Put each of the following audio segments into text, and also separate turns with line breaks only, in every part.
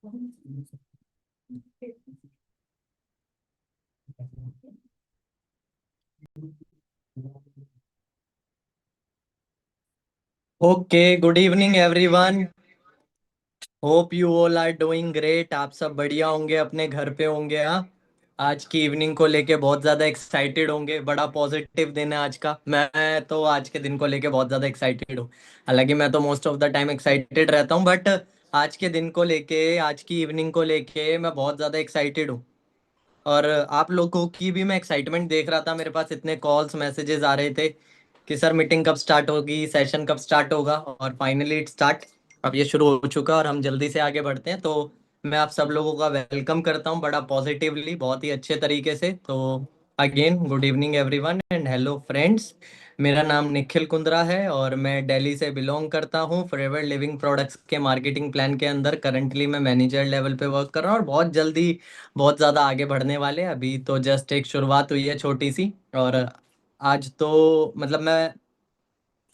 Okay, good evening everyone. Hope you all are doing great. आप सब बढ़िया होंगे, अपने घर पे होंगे। हाँ, आज की इवनिंग को लेके बहुत ज़्यादा एक्साइटेड होंगे। बड़ा पॉजिटिव दिन है आज का। मैं तो आज के दिन को लेके बहुत ज़्यादा एक्साइटेड हूँ। हालांकि मैं तो most of the time excited रहता हूँ, बट आज के दिन को लेके, आज की इवनिंग को लेके मैं बहुत ज़्यादा एक्साइटेड हूँ। और आप लोगों की भी मैं एक्साइटमेंट देख रहा था। मेरे पास इतने कॉल्स मैसेजेस आ रहे थे कि सर मीटिंग कब स्टार्ट होगी, सेशन कब स्टार्ट होगा। और फाइनली इट स्टार्ट। अब ये शुरू हो चुका और हम जल्दी से आगे बढ़ते हैं। तो मैं आप सब लोगों का वेलकम करता हूँ बड़ा पॉजिटिवली, बहुत ही अच्छे तरीके से। तो again good evening everyone and hello friends. मेरा नाम निखिल कुंद्रा है और मैं दिल्ली से बिलोंग करता हूँ। फॉरएवर लिविंग प्रोडक्ट्स के मार्केटिंग प्लान के अंदर करंटली मैं मैनेजर लेवल पे वर्क कर रहा हूँ, और बहुत जल्दी बहुत ज़्यादा आगे बढ़ने वाले हैं। अभी तो जस्ट एक शुरुआत हुई है छोटी सी। और आज तो मतलब मैं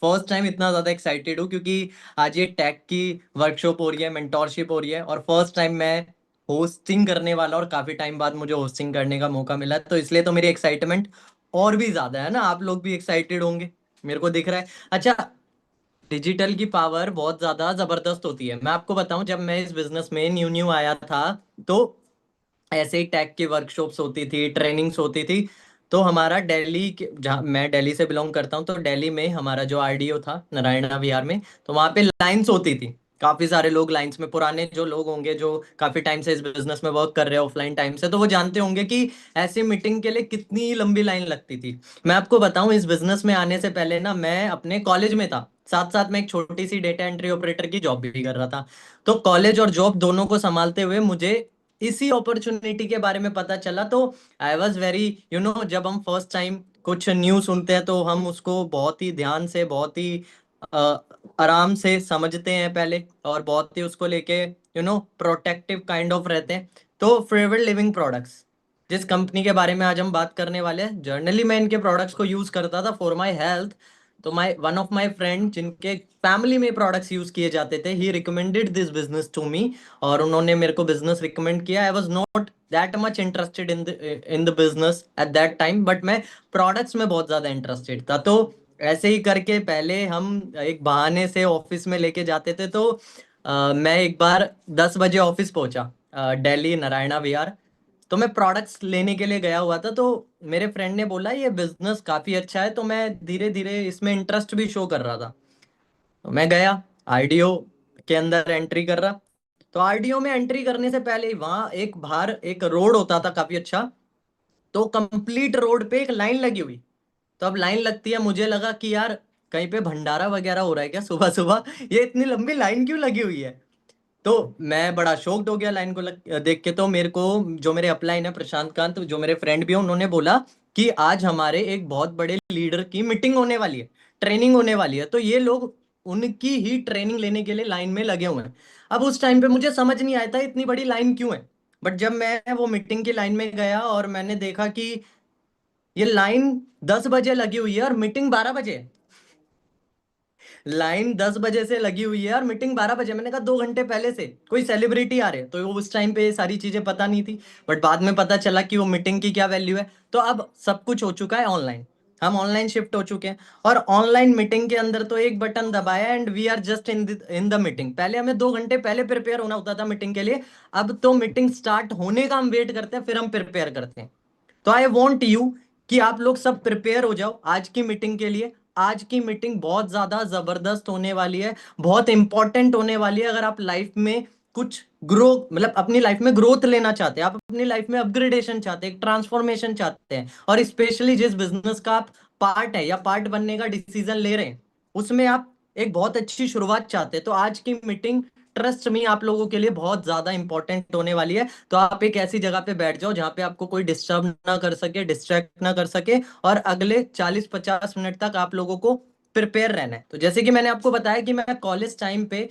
फर्स्ट टाइम इतना ज़्यादा एक्साइटेड हूँ क्योंकि आज ये टेक की वर्कशॉप हो रही है, मेंटोरशिप हो रही है, और फर्स्ट टाइम मैं होस्टिंग करने वाला, और काफ़ी टाइम बाद मुझे होस्टिंग करने का मौका मिला है। तो इसलिए तो मेरी एक्साइटमेंट और भी ज़्यादा है ना। आप लोग भी एक्साइटेड होंगे, मेरे को दिख रहा है। अच्छा, डिजिटल की पावर बहुत ज़्यादा ज़बरदस्त होती है। मैं आपको बताऊं, जब मैं इस बिजनेस में न्यू न्यू आया था, तो ऐसे ही टेक की वर्कशॉप्स होती थी, ट्रेनिंग्स होती थी। तो हमारा दिल्ली के, जहाँ मैं दिल्ली से बिलोंग करता हूँ, तो दिल्ली में हमारा जो आरडीओ था नारायणा विहार में, तो वहाँ पे लाइंस होती थी। काफी सारे लोग लाइंस में, पुराने जो लोग होंगे जो काफी टाइम से इस बिजनेस में वर्क कर रहे हैं ऑफलाइन टाइम से, तो वो जानते होंगे कि ऐसी मीटिंग के लिए कितनी लंबी लाइन लगती थी। मैं आपको बताऊं, इस बिजनेस में आने से पहले ना मैं अपने कॉलेज में था, साथ साथ में एक छोटी सी डेटा एंट्री ऑपरेटर की जॉब भी कर रहा था। तो कॉलेज और जॉब दोनों को संभालते हुए मुझे इसी अपॉर्चुनिटी के बारे में पता चला। तो आई वॉज वेरी, जब हम फर्स्ट टाइम कुछ न्यूज़ सुनते हैं तो हम उसको बहुत ही ध्यान से, बहुत ही अ, आराम से समझते हैं पहले, और बहुत ही उसको लेके प्रोटेक्टिव काइंड ऑफ रहते हैं। तो फॉरएवर लिविंग प्रोडक्ट्स, जिस कंपनी के बारे में आज हम बात करने वाले हैं, जर्नली मैं इनके प्रोडक्ट्स को यूज करता था फॉर माय हेल्थ। तो my one of my friend, जिनके फैमिली में प्रोडक्ट्स यूज किए जाते थे, he recommended this business to me. और उन्होंने मेरे को बिजनेस रिकमेंड किया। I was not that much interested in the business at that time, but मैं प्रोडक्ट्स में बहुत ज्यादा इंटरेस्टेड था। तो ऐसे ही करके पहले हम एक बहाने से ऑफिस में लेके जाते थे। तो मैं एक बार 10 बजे ऑफिस पहुंचा, दिल्ली नारायणा विहार। तो मैं प्रोडक्ट्स लेने के लिए गया हुआ था। तो मेरे फ्रेंड ने बोला ये बिजनेस काफी अच्छा है, तो मैं धीरे धीरे इसमें इंटरेस्ट भी शो कर रहा था। तो मैं गया, आरडीओ के अंदर एंट्री कर रहा। तो आरडीओ में एंट्री करने से पहले ही वहां एक बाहर एक रोड होता था काफी अच्छा। तो कंप्लीट रोड पे एक लाइन लगी हुई। तो अब लाइन लगती है, मुझे लगा कि यार कहीं पे भंडारा वगैरह हो रहा है क्या सुबह सुबह, ये इतनी लंबी लाइन क्यों लगी हुई है। तो मैं बड़ा शॉक्ड हो गया लाइन को देख के। तो मेरे को, जो मेरे अपलाइन है प्रशांत कांत, जो मेरे फ्रेंड भी है, उन्होंने बोला कि आज हमारे एक बहुत बड़े लीडर की मीटिंग होने वाली है, ट्रेनिंग होने वाली है। तो ये लोग उनकी ही ट्रेनिंग लेने के लिए लाइन में लगे हुए हैं। अब उस टाइम पे मुझे समझ नहीं आया था इतनी बड़ी लाइन क्यों है। बट जब मैं वो मीटिंग की लाइन में गया और मैंने देखा कि ये लाइन 10 बजे लगी हुई है और मीटिंग 12 बजे है। लाइन 10 बजे से लगी हुई है और मीटिंग 12 बजे। मैंने कहा 2 घंटे पहले से कोई सेलिब्रिटी आ रहे हैं। तो वो उस टाइम पे ये सारी चीजें पता नहीं थी, बट बाद में पता चला कि वो मीटिंग की क्या वैल्यू है। तो अब सब कुछ हो चुका है ऑनलाइन, हम ऑनलाइन शिफ्ट हो चुके हैं। और ऑनलाइन मीटिंग के अंदर तो एक बटन दबाया and we are just in the meeting. पहले हमें 2 घंटे पहले प्रिपेयर होना होता था मीटिंग के लिए। अब तो मीटिंग स्टार्ट होने का हम वेट करते हैं, फिर हम प्रिपेयर करते हैं। तो आई वॉन्ट यू कि आप लोग सब प्रिपेयर हो जाओ आज की मीटिंग के लिए। आज की मीटिंग बहुत ज्यादा जबरदस्त होने वाली है, बहुत इंपॉर्टेंट होने वाली है। अगर आप लाइफ में कुछ ग्रो, मतलब अपनी लाइफ में ग्रोथ लेना चाहते हैं, आप अपनी लाइफ में अपग्रेडेशन चाहते हैं, एक ट्रांसफॉर्मेशन चाहते हैं, और स्पेशली जिस बिजनेस का आप पार्ट है या पार्ट बनने का डिसीजन ले रहे हैं, उसमें आप एक बहुत अच्छी शुरुआत चाहते हैं, तो आज की मीटिंग ट्रस्ट में आप लोगों के लिए बहुत ज्यादा इंपॉर्टेंट होने वाली है। तो आप एक ऐसी जगह पे बैठ जाओ जहां पे आपको कोई डिस्टर्ब ना कर सके, डिस्ट्रैक्ट ना कर सके, और अगले 40-50 मिनट तक आप लोगों को प्रिपेयर रहना है। तो जैसे कि मैंने आपको बताया कि मैं कॉलेज टाइम पे,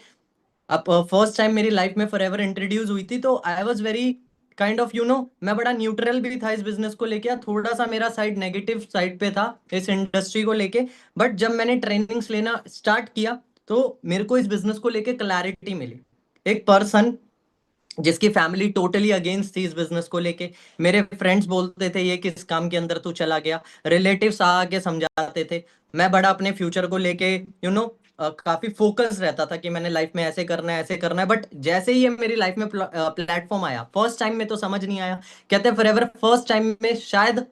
अब फर्स्ट टाइम मेरी लाइफ में फॉरएवर इंट्रोड्यूस हुई थी, तो I was very kind of मैं बड़ा न्यूट्रल भी था इस बिजनेस को लेके। थोड़ा सा मेरा साइड नेगेटिव साइड पे था इस इंडस्ट्री को लेके। बट जब मैंने ट्रेनिंग्स लेना स्टार्ट किया, तो मेरे को इस बिजनेस को लेके क्लैरिटी मिली। एक पर्सन जिसकी फैमिली टोटली अगेंस्ट थी इस बिजनेस को लेके। मेरे फ्रेंड्स बोलते थे ये किस काम के अंदर तू चला गया, रिलेटिव्स आके समझाते थे। मैं बड़ा अपने फ्यूचर को लेके काफी फोकस रहता था कि मैंने लाइफ में ऐसे करना है ऐसे करना है, बट जैसे ही ये मेरी लाइफ में प्लेटफॉर्म आया, फर्स्ट टाइम में तो समझ नहीं आया। कहते फॉरएवर फर्स्ट टाइम में शायद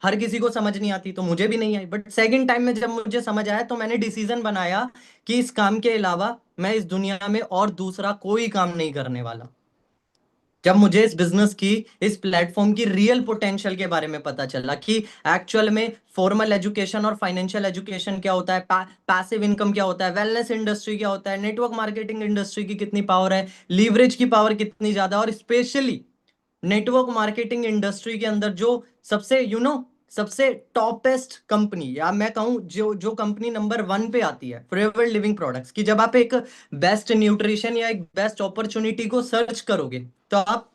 हर किसी को समझ नहीं आती, तो मुझे भी नहीं आई, बट सेकंड टाइम में जब मुझे समझ आया तो मैंने डिसीजन बनाया कि इस काम के अलावा मैं इस दुनिया में और दूसरा कोई काम नहीं करने वाला। जब मुझे इस बिजनेस की, इस प्लेटफॉर्म की रियल पोटेंशियल के बारे में पता चला कि एक्चुअल में फॉर्मल एजुकेशन और फाइनेंशियल एजुकेशन क्या होता है, पैसिव इनकम क्या होता है, वेलनेस इंडस्ट्री क्या होता है, नेटवर्क मार्केटिंग इंडस्ट्री की कितनी पावर है, लीवरेज की पावर कितनी ज्यादा, और स्पेशली नेटवर्क मार्केटिंग इंडस्ट्री के अंदर जो सबसे सबसे टॉपेस्ट कंपनी, या मैं कहूं जो जो कंपनी नंबर 1 पे आती है, फॉरएवर लिविंग प्रोडक्ट्स की, जब आप एक बेस्ट न्यूट्रिशन या एक बेस्ट अपॉर्चुनिटी को सर्च करोगे, तो आप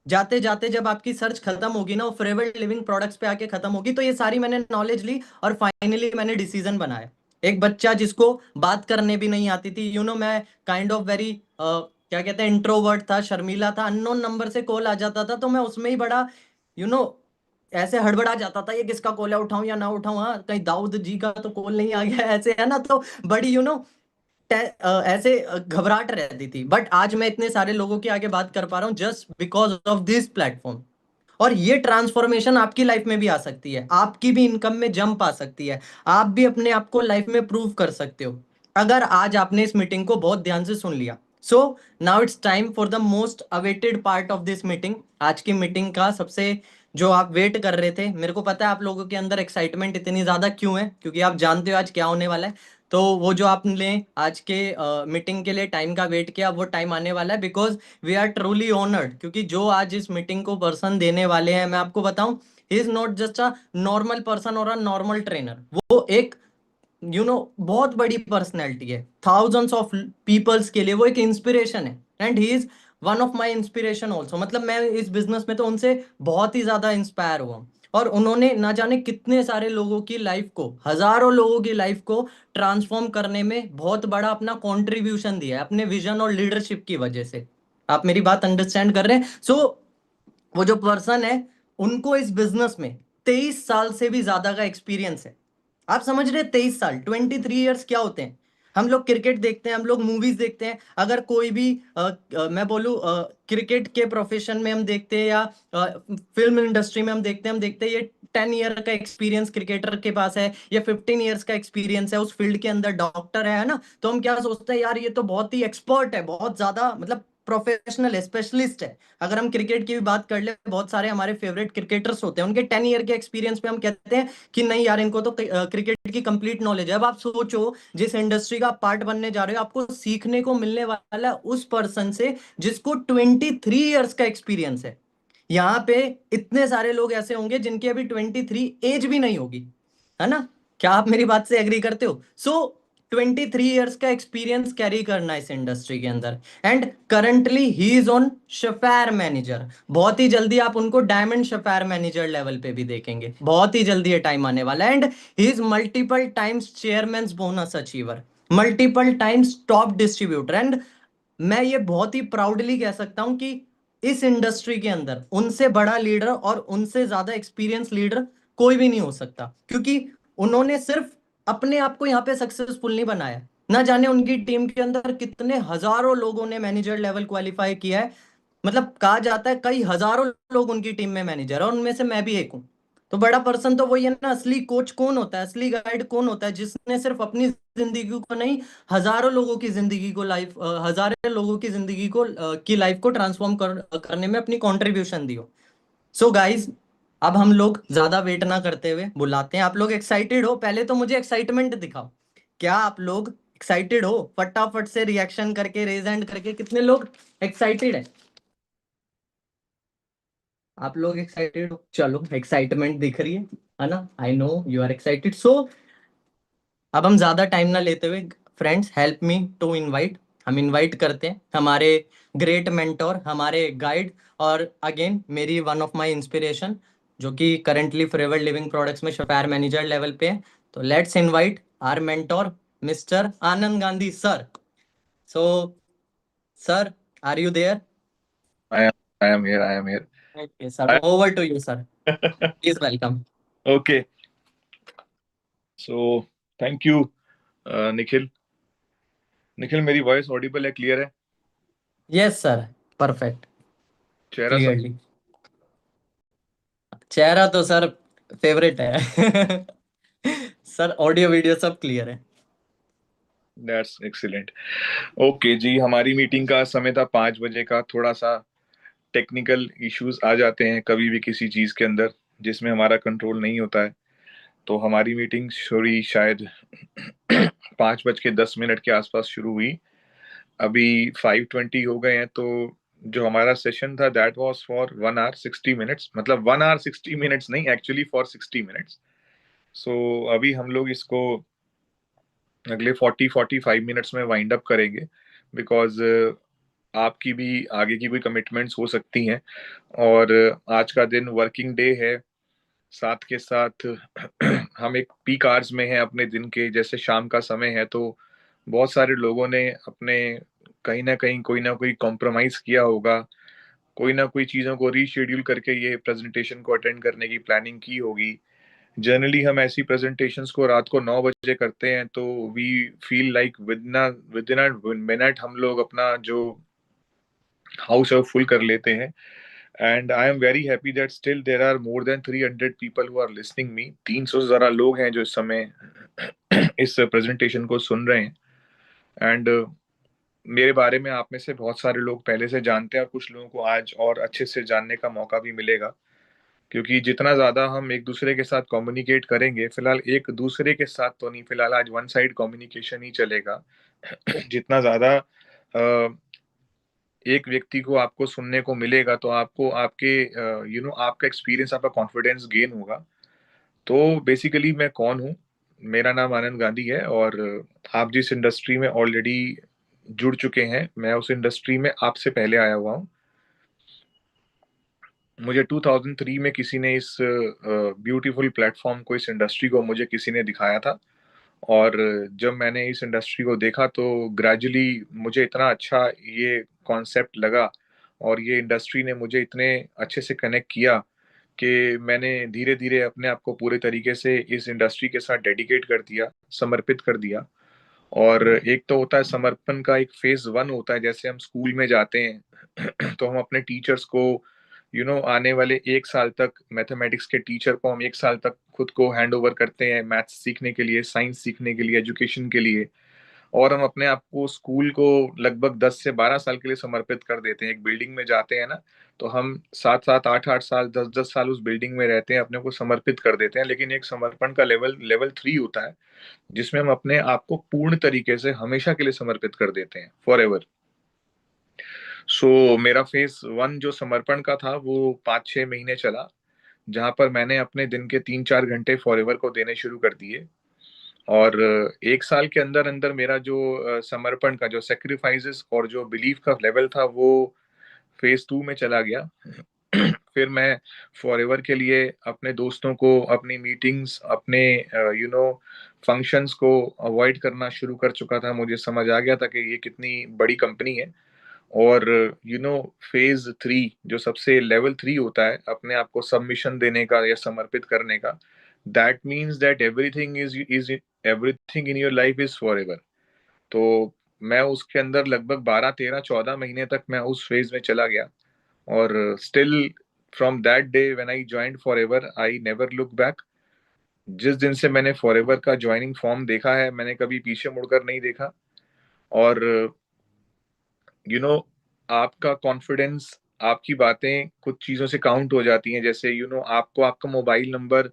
जाते जाते जब आपकी सर्च खत्म होगी ना, वो फॉरएवर लिविंग प्रोडक्ट्स पे आके खत्म होगी। तो ये सारी मैंने नॉलेज ली और फाइनली मैंने डिसीजन बनाया। एक बच्चा जिसको बात करने भी नहीं आती थी, मैं काइंड ऑफ वेरी क्या कहते हैं, इंट्रोवर्ट था, शर्मीला था, अननोन नंबर से कॉल आ जाता था तो मैं उसमें ही बड़ा यू नो ऐसे हड़बड़ा जाता था, ये किसका कॉल है, उठाऊं या ना उठाऊं, हाँ कहीं दाऊद जी का तो कॉल नहीं आ गया ऐसे, है ना। तो बड़ी ऐसे घबराहट रहती थी, बट आज मैं इतने सारे लोगों के आगे बात कर पा रहा हूँ just because of this platform. और ये ट्रांसफॉर्मेशन आपकी लाइफ में भी आ सकती है, आपकी भी इनकम में जंप आ सकती है, आप भी अपने आप को लाइफ में प्रूव कर सकते हो, अगर आज आपने इस मीटिंग को बहुत ध्यान से सुन लिया। So now it's time for the most awaited part of this meeting. आज की मीटिंग का सबसे, जो आप वेट कर रहे थे, मेरे को पता है आप लोगों के अंदर एक्साइटमेंट इतनी ज्यादा क्यों है, क्योंकि आप जानते हो आज क्या होने वाला है। तो वो जो आपने आज के मीटिंग के लिए टाइम का वेट किया, वो टाइम आने वाला है, because we are truly honoured, क्योंकि जो आज इस मीटिंग को पर्सन देने वाले हैं, मैं आपको बताऊं, he is not just a normal person और अ नॉर्मल ट्रेनर। वो एक बहुत बड़ी पर्सनैलिटी है, थाउजेंड्स ऑफ पीपल्स के लिए वो एक इंस्पिरेशन है, and he is one of my inspiration also. मतलब मैं इस बिजनेस में तो उनसे बहुत ही ज्यादा इंस्पायर हुआ, और उन्होंने ना जाने कितने सारे लोगों की लाइफ को, हजारों लोगों की लाइफ को ट्रांसफॉर्म करने में बहुत बड़ा अपना कॉन्ट्रीब्यूशन दिया है, अपने विजन और लीडरशिप की वजह से। आप मेरी बात अंडरस्टैंड कर रहे हैं? वो जो पर्सन है, उनको इस बिजनेस में 23 साल से भी ज्यादा का एक्सपीरियंस है। आप समझ रहे हैं, 23 साल, 23 ईयर्स क्या होते हैं। हम लोग क्रिकेट देखते हैं, हम लोग मूवीज देखते हैं, अगर कोई भी मैं बोलूं क्रिकेट के प्रोफेशन में हम देखते हैं, या फिल्म इंडस्ट्री में हम देखते हैं ये 10 ईयर का एक्सपीरियंस क्रिकेटर के पास है, या 15 ईयर्स का एक्सपीरियंस है, उस फील्ड के अंदर डॉक्टर है ना, तो हम क्या सोचते हैं, यार ये तो बहुत ही एक्सपर्ट है, बहुत ज्यादा मतलब प्रोफेशनल है, स्पेशलिस्ट है। अगर हम क्रिकेट की भी बात कर ले, बहुत सारे हमारे फेवरेट क्रिकेटर्स होते हैं, उनके 10 ईयर के एक्सपीरियंस पे हम कहते हैं कि नहीं यार, इनको तो क्रिकेट की कंप्लीट नॉलेज है। अब आप सोचो, जिस इंडस्ट्री का पार्ट बनने जा रहे हो, आपको सीखने को मिलने वाला है उस पर्सन से जिसको 23 ईयर्स का एक्सपीरियंस है। यहाँ पे इतने सारे लोग ऐसे होंगे जिनकी अभी 23 एज भी नहीं होगी, है ना। क्या आप मेरी बात से एग्री करते हो? 23 ईयर्स का एक्सपीरियंस कैरी करना इस इंडस्ट्री के अंदर, and currently he is on sapphire manager. बहुत ही जल्दी आप उनको डायमंड शेफायर मैनेजर लेवल पे भी देखेंगे, बहुत ही जल्दी ये टाइम आने वाला है। And he is multiple times chairman bonus achiever, multiple times top distributor, and मैं ये बहुत ही प्राउडली कह सकता हूं कि इस इंडस्ट्री के अंदर उनसे बड़ा लीडर और उनसे ज्यादा एक्सपीरियंस लीडर कोई भी नहीं हो सकता, क्योंकि उन्होंने सिर्फ अपने आप को यहाँ पे सक्सेसफुल नहीं बनाया, ना जाने उनकी टीम के अंदर कितने हजारों लोगों ने मैनेजर लेवल क्वालिफाई किया है। मतलब कहा जाता है कई हजारों लोग उनकी टीम में मैनेजर है, और उनमें से मैं भी एक हूँ। तो बड़ा पर्सन तो वही है ना, असली कोच कौन होता है, असली गाइड कौन होता है, जिसने सिर्फ अपनी जिंदगी को नहीं, हजारों लोगों की जिंदगी को लाइफ हजारों लोगों की जिंदगी को की लाइफ को ट्रांसफॉर्म करने में अपनी कंट्रीब्यूशन दी हो। सो गाइज, अब हम लोग ज्यादा वेट ना करते हुए बुलाते हैं। आप लोग एक्साइटेड हो? पहले तो मुझे एक्साइटमेंट दिखाओ। क्या आप लोग एक्साइटेड हो? फटाफट से रिएक्शन करके, रेज हैंड करके, कितने लोग एक्साइटेड है? आप लोग एक्साइटेड हो? चलो, एक्साइटमेंट दिख रही है ना, I know you are excited. So अब हम ज्यादा टाइम ना लेते हुए, friends help me to invite, हम इनवाइट करते हैं हमारे ग्रेट मेंटोर, हमारे गाइड, और अगेन मेरी वन ऑफ माय इंस्पिरेशन, जो कि करंटली फॉरएवर लिविंग प्रोडक्ट्स में शेफायर मैनेजर लेवल पे है। तो let's invite our mentor, mister Anand Gandhi sir. So sir, are you there?
I am, I am here. I am here.
Okay, sir. Over to you, sir. Please welcome.
Okay. So, thank you, Nikhil. Nikhil, मेरी voice Audible है, clear है?
Yes, sir. Perfect.
चेहरा सब.
Clearly. चेहरा तो sir favourite है। Sir audio video सब clear है।
That's excellent. ओके जी, हमारी मीटिंग का समय था 5 बजे का. थोड़ा सा टेक्निकल इश्यूज आ जाते हैं कभी भी किसी चीज के अंदर, जिसमें हमारा कंट्रोल नहीं होता है. तो हमारी मीटिंग शुरू शायद 5:10 के आसपास शुरू हुई. अभी 5:20 हो गए हैं. तो जो हमारा सेशन था that was for 1 hour 60 minutes, मतलब 1 hour 60 minutes नहीं, एक्चुअली फॉर 60 minutes. सो अभी हम लोग इसको अगले 40-45 मिनट्स में वाइंड अप करेंगे. बिकॉज आपकी भी आगे की कोई कमिटमेंट्स हो सकती हैं. और आज का दिन वर्किंग डे है. साथ के साथ हम एक पीक आवर्स में हैं अपने दिन के, जैसे शाम का समय है. तो बहुत सारे लोगों ने अपने कहीं ना कहीं कोई ना कोई कॉम्प्रोमाइज किया होगा, कोई ना कोई चीज़ों को रीशेड्यूल करके ये प्रेजेंटेशन को अटेंड करने की प्लानिंग की होगी. जनरली हम ऐसी प्रेजेंटेशंस को रात को 9 बजे करते हैं. तो we feel like within a minute हम लोग अपना जो हाउस है फुल कर लेते हैं. And I am very happy that still there are more than 300 people who are listening me. 300 से ज़्यादा लोग हैं जो इस समय इस प्रेजेंटेशन को सुन रहे हैं. एंड मेरे बारे में आप में से बहुत सारे लोग पहले से जानते हैं, और कुछ लोगों को आज और अच्छे से जानने का मौका भी मिलेगा. क्योंकि जितना ज्यादा हम एक दूसरे के साथ कम्युनिकेट करेंगे, फिलहाल एक दूसरे के साथ तो नहीं, फिलहाल आज वन साइड कम्युनिकेशन ही चलेगा. जितना ज्यादा एक व्यक्ति को आपको सुनने को मिलेगा, तो आपको आपके आपका एक्सपीरियंस, आपका कॉन्फिडेंस गेन होगा. तो बेसिकली मैं कौन हूँ? मेरा नाम आनंद गांधी है. और आप जिस इंडस्ट्री में ऑलरेडी जुड़ चुके हैं, मैं उस इंडस्ट्री में आपसे पहले आया हुआ हूँ. मुझे 2003 में किसी ने इस ब्यूटीफुल प्लेटफॉर्म को, इस इंडस्ट्री को मुझे किसी ने दिखाया था. और जब मैंने इस इंडस्ट्री को देखा तो ग्रेजुअली मुझे इतना अच्छा ये कॉन्सेप्ट लगा, और ये इंडस्ट्री ने मुझे इतने अच्छे से कनेक्ट किया कि मैंने धीरे धीरे अपने आप को पूरे तरीके से इस इंडस्ट्री के साथ डेडिकेट कर दिया, समर्पित कर दिया. और एक तो होता है समर्पण का एक फेज 1 होता है, जैसे हम स्कूल में जाते हैं तो हम अपने टीचर्स को आने वाले 1 साल तक, मैथमेटिक्स के टीचर को हम 1 साल तक खुद को हैंड ओवर करते हैं, मैथ्स सीखने के लिए, साइंस सीखने के लिए, एजुकेशन के लिए. और हम अपने आप को स्कूल को लगभग 10 से 12 साल के लिए समर्पित कर देते हैं. एक बिल्डिंग में जाते हैं ना, तो हम 7-7 8-8 साल, 10-10 साल उस बिल्डिंग में रहते हैं, अपने को समर्पित कर देते हैं. लेकिन एक समर्पण का लेवल लेवल 3 होता है, जिसमें हम अपने आप को पूर्ण तरीके से हमेशा के लिए समर्पित कर देते हैं, फॉर एवर. सो मेरा फेज 1 जो समर्पण का था वो 5-6 महीने चला, जहां पर मैंने अपने दिन के 3-4 घंटे फॉर एवर को देने शुरू कर दिए. और 1 साल के अंदर अंदर मेरा जो समर्पण का जो सेक्रीफाइसेस और जो बिलीफ का लेवल था वो फेज 2 में चला गया. फिर मैं फॉर एवर के लिए अपने दोस्तों को, अपनी मीटिंग्स, अपने फंक्शंस को अवॉइड करना शुरू कर चुका था. मुझे समझ आ गया था कि ये कितनी बड़ी कंपनी है. और फेज 3 जो सबसे लेवल 3 होता है अपने आप को सबमिशन देने का या समर्पित करने का, that means that everything is everything in your life is for ever. तो मैं उसके अंदर लगभग 12-13-14 महीने तक मैं उस फेज में चला गया. और still from that day when I joined for ever, I never look back. जिस दिन से मैंने फॉर एवर का ज्वाइनिंग फॉर्म देखा है, मैंने कभी पीछे मुड़कर नहीं देखा. और यू नो आपका कॉन्फिडेंस, आपकी बातें कुछ चीजों से काउंट हो जाती हैं. जैसे आपको आपका मोबाइल नंबर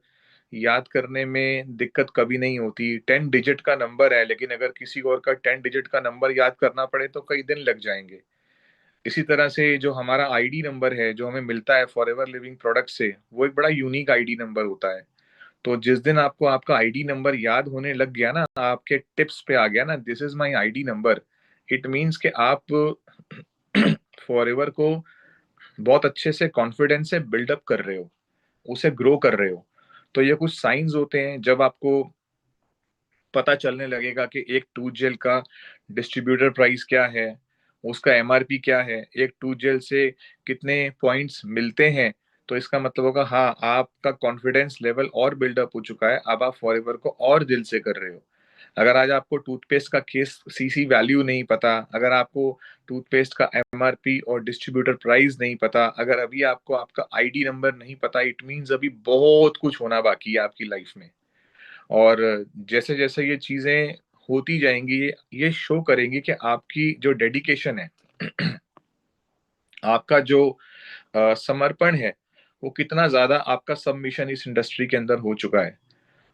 याद करने में दिक्कत कभी नहीं होती. 10 डिजिट का नंबर है, लेकिन अगर किसी और का 10 डिजिट का नंबर याद करना पड़े तो कई दिन लग जाएंगे. इसी तरह से जो हमारा आईडी नंबर है जो हमें मिलता है फॉर एवर लिविंग प्रोडक्ट से, वो एक बड़ा यूनिक आईडी नंबर होता है. तो जिस दिन आपको आपका आईडी नंबर याद होने लग गया ना, आपके टिप्स पे आ गया ना, this is my ID number, it means कि आप फॉर एवर को बहुत अच्छे से कॉन्फिडेंस से बिल्डअप कर रहे हो, उसे ग्रो कर रहे हो. तो ये कुछ साइंस होते हैं. जब आपको पता चलने लगेगा कि एक टूथ जेल का डिस्ट्रीब्यूटर प्राइस क्या है, उसका एमआरपी क्या है, एक टूथ जेल से कितने पॉइंट्स मिलते हैं, तो इसका मतलब होगा हाँ, आपका कॉन्फिडेंस लेवल और बिल्डअप हो चुका है, अब आप फॉरएवर को और दिल से कर रहे हो। अगर आज आपको टूथपेस्ट का केस सीसी वैल्यू नहीं पता, अगर आपको टूथपेस्ट का एमआरपी और डिस्ट्रीब्यूटर प्राइस नहीं पता, अगर अभी आपको आपका आईडी नंबर नहीं पता, इट मींस अभी बहुत कुछ होना बाकी है आपकी लाइफ में। और जैसे जैसे ये चीजें होती जाएंगी, ये शो करेंगी कि आपकी जो डेडिकेशन है, आपका जो समर्पण है, वो कितना ज्यादा आपका सबमिशन इस इंडस्ट्री के अंदर हो चुका है।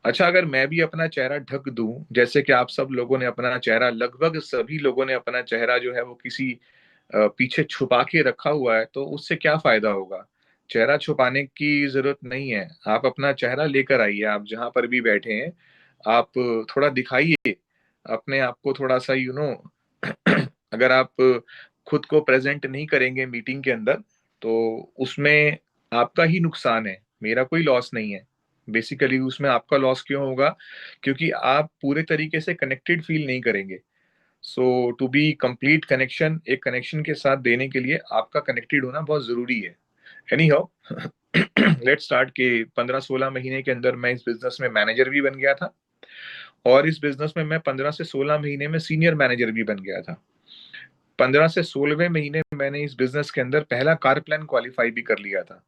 अच्छा, अगर मैं भी अपना चेहरा ढक दूं, जैसे कि आप सब लोगों ने अपना चेहरा, लगभग सभी लोगों ने अपना चेहरा जो है वो किसी पीछे छुपा के रखा हुआ है, तो उससे क्या फायदा होगा। चेहरा छुपाने की जरूरत नहीं है, आप अपना चेहरा लेकर आइए, आप जहां पर भी बैठे हैं, आप थोड़ा दिखाइए अपने आप को, थोड़ा सा अगर आप खुद को प्रेजेंट नहीं करेंगे मीटिंग के अंदर, तो उसमें आपका ही नुकसान है, मेरा कोई लॉस नहीं है। बेसिकली उसमें आपका लॉस क्यों होगा, क्योंकि आप पूरे तरीके से कनेक्टेड फील नहीं करेंगे। सो टू बी कंप्लीट कनेक्शन, एक कनेक्शन के साथ देने के लिए आपका कनेक्टेड होना बहुत जरूरी है। एनी हाउ, लेट्स स्टार्ट के 15-16 महीने के अंदर मैं इस बिजनेस में मैनेजर भी बन गया था, और इस बिजनेस में मैं 15 से 16 महीने में सीनियर मैनेजर भी बन गया था। 15 से 16वें महीने मैंने इस बिजनेस के अंदर पहला कार प्लान क्वालिफाई भी कर लिया था।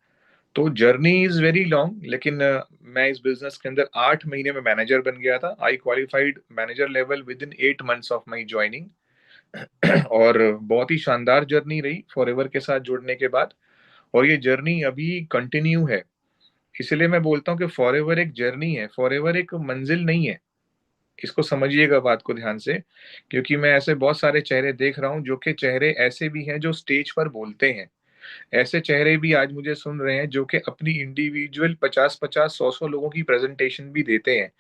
तो जर्नी इज वेरी लॉन्ग, लेकिन मैं इस बिजनेस के अंदर 8 महीने में मैनेजर बन गया था। आई qualified manager level with in 8 months of my joining. और बहुत ही शानदार जर्नी रही फॉरएवर के साथ जुड़ने के बाद, और ये जर्नी अभी कंटिन्यू है। इसलिए मैं बोलता हूँ कि फॉरएवर एक जर्नी है, फॉरएवर एक मंजिल नहीं है। इसको समझिएगा बात को ध्यान से, क्योंकि मैं ऐसे बहुत सारे चेहरे देख रहा हूँ, जो कि चेहरे ऐसे भी हैं जो स्टेज पर बोलते हैं, ऐसे चेहरे भी आज मुझे सुन रहे हैं जो कि अपनी इंडिविजुअल 50-50 100-100 लोगों की प्रेजेंटेशन भी देते हैं।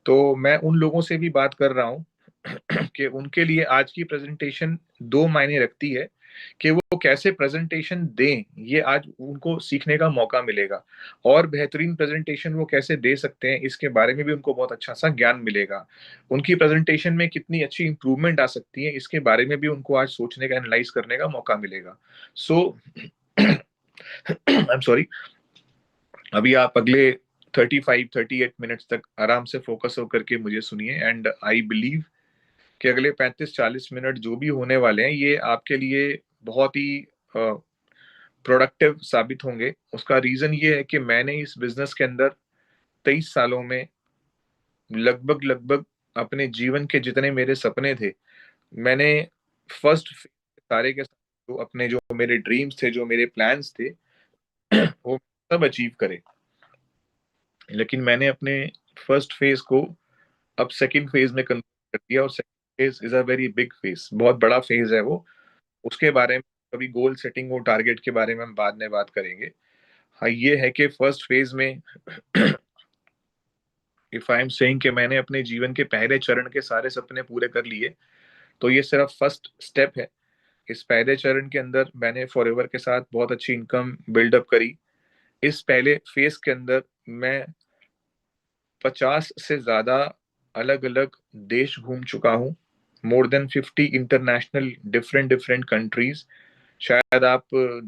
तो मैं उन लोगों से भी बात कर रहा हूँ कि उनके लिए आज की प्रेजेंटेशन दो मायने रखती है, कि वो कैसे प्रेजेंटेशन दें, ये आज उनको सीखने का मौका मिलेगा। और बेहतरीन प्रेजेंटेशन वो कैसे दे सकते हैं, इसके बारे में भी उनको बहुत अच्छा सा ज्ञान मिलेगा। उनकी प्रेजेंटेशन में कितनी अच्छी इंप्रूवमेंट आ सकती है, इसके बारे में भी उनको आज सोचने का, एनालाइज करने का मौका मिलेगा। सो आई एम सॉरी, अभी आप अगले 35-38 मिनट्स तक आराम से फोकस होकर के मुझे सुनिए, एंड आई बिलीव कि अगले 35-40 मिनट जो भी होने वाले हैं, ये आपके लिए बहुत ही प्रोडक्टिव साबित होंगे। उसका रीजन ये है कि मैंने इस बिजनेस के अंदर 23 सालों में लगभग लगभग अपने जीवन के जितने मेरे सपने थे, मैंने फर्स्ट सारे के सारे जो अपने, जो मेरे ड्रीम्स थे, जो मेरे प्लान्स थे, वो सब अचीव करे। लेकिन मैंने अपने फर्स्ट फेज को अब सेकंड फेज में कन्वर्ट कर दिया, और second phase is a very big phase, बहुत बड़ा फेज है वो। उसके बारे में कभी गोल सेटिंग और टारगेट के बारे में हम बाद में बात करेंगे। हाँ, ये है कि फर्स्ट फेज में इफ आई एम सेइंग कि मैंने अपने जीवन के पहले चरण के सारे सपने पूरे कर लिए, तो ये सिर्फ फर्स्ट स्टेप है। इस पहले चरण के अंदर मैंने फॉरएवर के साथ बहुत अच्छी इनकम बिल्डअप करी। इस पहले फेज के अंदर मैं 50 से ज्यादा अलग अलग देश घूम चुका हूँ, more than 50 international different different countries. शायद आप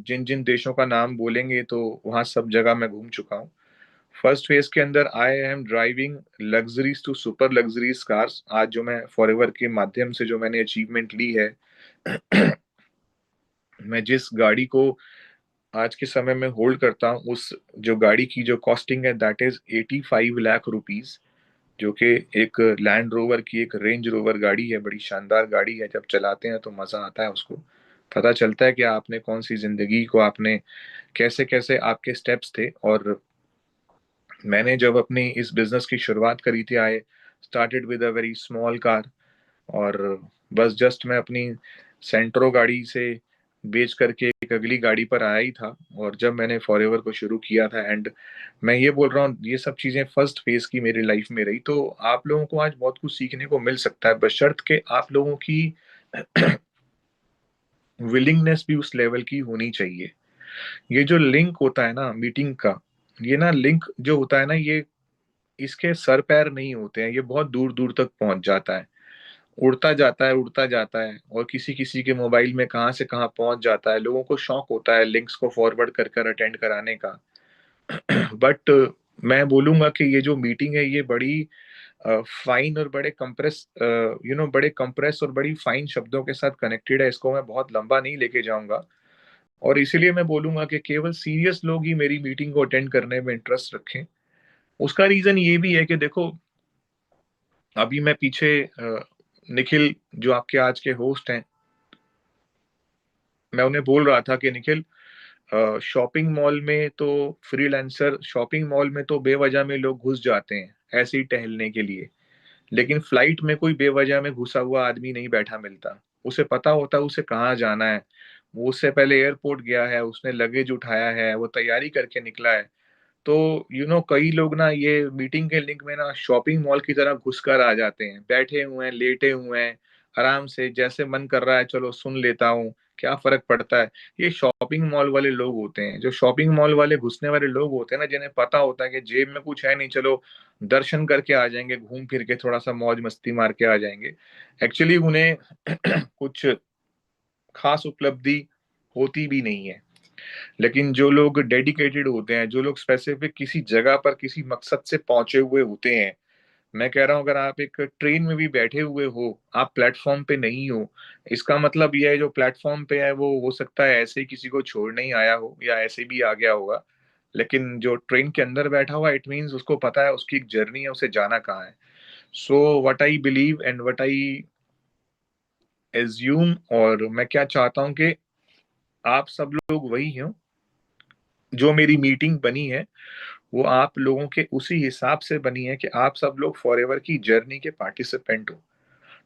जिन जिन देशों का नाम बोलेंगे, तो वहाँ सब जगह मैं घूम चुका हूँ। फर्स्ट फेज के अंदर I am driving luxuries to super luxuries cars. आज जो मैं फॉरएवर के माध्यम से जो मैंने अचीवमेंट ली है, मैं जिस गाड़ी को आज के समय में होल्ड करता हूँ, उस जो गाड़ी की जो कॉस्टिंग है, दैट इज 85 लाख रुपीज, जो कि एक लैंड रोवर की एक रेंज रोवर गाड़ी है। बड़ी शानदार गाड़ी है, जब चलाते हैं तो मजा आता है, उसको पता चलता है कि आपने कौन सी जिंदगी को, आपने कैसे कैसे आपके स्टेप्स थे। और मैंने जब अपनी इस बिजनेस की शुरुआत करी थी, I started with a very small car, और बस जस्ट मैं अपनी सेंट्रो गाड़ी से बेच करके एक अगली गाड़ी पर आया ही था, और जब मैंने फॉरएवर को शुरू किया था। एंड मैं ये बोल रहा हूँ, ये सब चीजें फर्स्ट फेज की मेरी लाइफ में रही। तो आप लोगों को आज बहुत कुछ सीखने को मिल सकता है, बशर्त के आप लोगों की विलिंगनेस भी उस लेवल की होनी चाहिए। ये जो लिंक होता है ना मीटिंग का, ये ना लिंक जो होता है ना, ये इसके सर पैर नहीं होते हैं, ये बहुत दूर दूर तक पहुंच जाता है। उड़ता जाता है, और किसी किसी के मोबाइल में कहाँ से कहाँ पहुंच जाता है। लोगों को शौक होता है लिंक्स को फॉरवर्ड कर कर अटेंड कराने का। बट मैं बोलूंगा कि ये जो मीटिंग है ये बड़ी फाइन और बड़े कंप्रेस बड़े कंप्रेस और बड़ी फाइन शब्दों के साथ कनेक्टेड है। इसको मैं बहुत लंबा नहीं लेके जाऊंगा, और इसीलिए मैं बोलूंगा कि केवल सीरियस लोग ही मेरी मीटिंग को अटेंड करने में इंटरेस्ट रखें। उसका रीजन ये भी है कि देखो, अभी मैं पीछे निखिल जो आपके आज के होस्ट हैं, मैं उन्हें बोल रहा था कि निखिल, शॉपिंग मॉल में तो फ्रीलांसर, शॉपिंग मॉल में तो बेवजह में लोग घुस जाते हैं ऐसे ही टहलने के लिए, लेकिन फ्लाइट में कोई बेवजह में घुसा हुआ आदमी नहीं बैठा मिलता। उसे पता होता है उसे कहाँ जाना है। वो उससे पहले एयरपोर्ट गया है, उसने लगेज उठाया है, वो तैयारी करके निकला है। तो कई लोग ना ये मीटिंग के लिंक में ना शॉपिंग मॉल की तरह घुसकर आ जाते हैं, बैठे हुए हैं, लेटे हुए हैं, आराम से जैसे मन कर रहा है चलो सुन लेता हूँ, क्या फर्क पड़ता है। ये शॉपिंग मॉल वाले लोग होते हैं, जो शॉपिंग मॉल वाले घुसने वाले लोग होते हैं ना, जिन्हें पता होता है कि जेब में कुछ है नहीं, चलो दर्शन करके आ जाएंगे, घूम फिर के थोड़ा सा मौज मस्ती मार के आ जाएंगे। एक्चुअली उन्हें कुछ खास उपलब्धि होती भी नहीं है। लेकिन जो लोग डेडिकेटेड होते हैं, जो लोग स्पेसिफिक किसी जगह पर किसी मकसद से पहुंचे हुए होते हैं, मैं कह रहा हूं अगर आप एक ट्रेन में भी बैठे हुए हो, आप प्लेटफॉर्म पे नहीं हो, इसका मतलब यह है जो प्लेटफॉर्म पे है वो हो सकता है ऐसे ही किसी को छोड़ने ही आया हो या ऐसे भी आ गया होगा। लेकिन जो ट्रेन के अंदर बैठा हुआ, इट मीन्स उसको पता है उसकी एक जर्नी है, उसे जाना कहाँ है। So what I believe and what I assume, और मैं क्या चाहता हूं कि आप सब लोग वही हो। जो मेरी मीटिंग बनी है वो आप लोगों के उसी हिसाब से बनी है कि आप सब लोग फॉरएवर की जर्नी के पार्टिसिपेंट हो।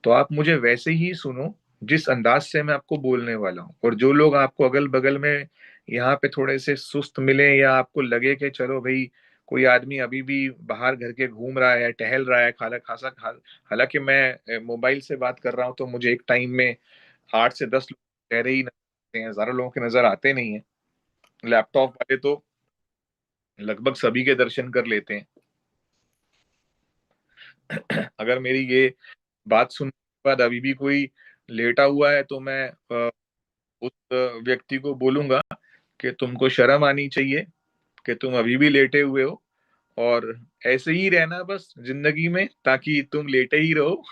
तो आप मुझे वैसे ही सुनो जिस अंदाज से मैं आपको बोलने वाला हूँ। और जो लोग आपको अगल बगल में यहाँ पे थोड़े से सुस्त मिले, या आपको लगे कि चलो भाई कोई आदमी अभी भी बाहर घर के घूम रहा है, टहल रहा है, खाला खासा खा, हालांकि मैं मोबाइल से बात कर रहा हूँ तो मुझे एक टाइम में 8 से 10 लोग चेहरे ही नजर आते हैं, ज्यादा लोगों के नजर आते नहीं है। लैपटॉप वाले तो लगभग सभी के दर्शन कर लेते हैं। अगर मेरी ये बात सुनने के बाद अभी भी कोई लेटा हुआ है तो मैं उस व्यक्ति को बोलूंगा कि तुमको शर्म आनी चाहिए कि तुम अभी भी लेटे हुए हो, और ऐसे ही रहना बस जिंदगी में, ताकि तुम लेटे ही रहो।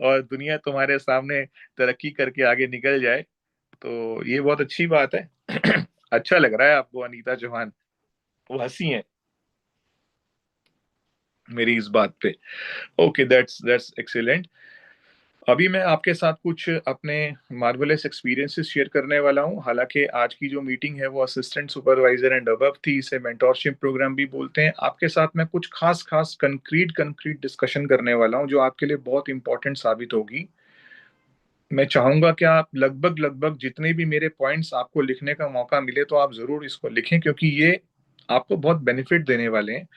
और दुनिया तुम्हारे सामने तरक्की करके आगे निकल जाए। तो ये बहुत अच्छी बात है। अच्छा लग रहा है आपको अनीता चौहान, वो हंसी है मेरी इस बात पे। Okay, that's excellent. अभी मैं आपके साथ कुछ अपने मार्वलस एक्सपीरियंसेस शेयर करने वाला हूं। हालांकि आज की जो मीटिंग है वो असिस्टेंट सुपरवाइजर एंड अबव थी, इसे मेंटोरशिप प्रोग्राम भी बोलते हैं। आपके साथ मैं कुछ खास खास कंक्रीट डिस्कशन करने वाला हूं जो आपके लिए बहुत इंपॉर्टेंट साबित होगी। मैं चाहूंगा कि आप लगभग लगभग जितने भी मेरे पॉइंट्स आपको लिखने का मौका मिले तो आप जरूर इसको लिखें, क्योंकि ये आपको बहुत बेनिफिट देने वाले हैं।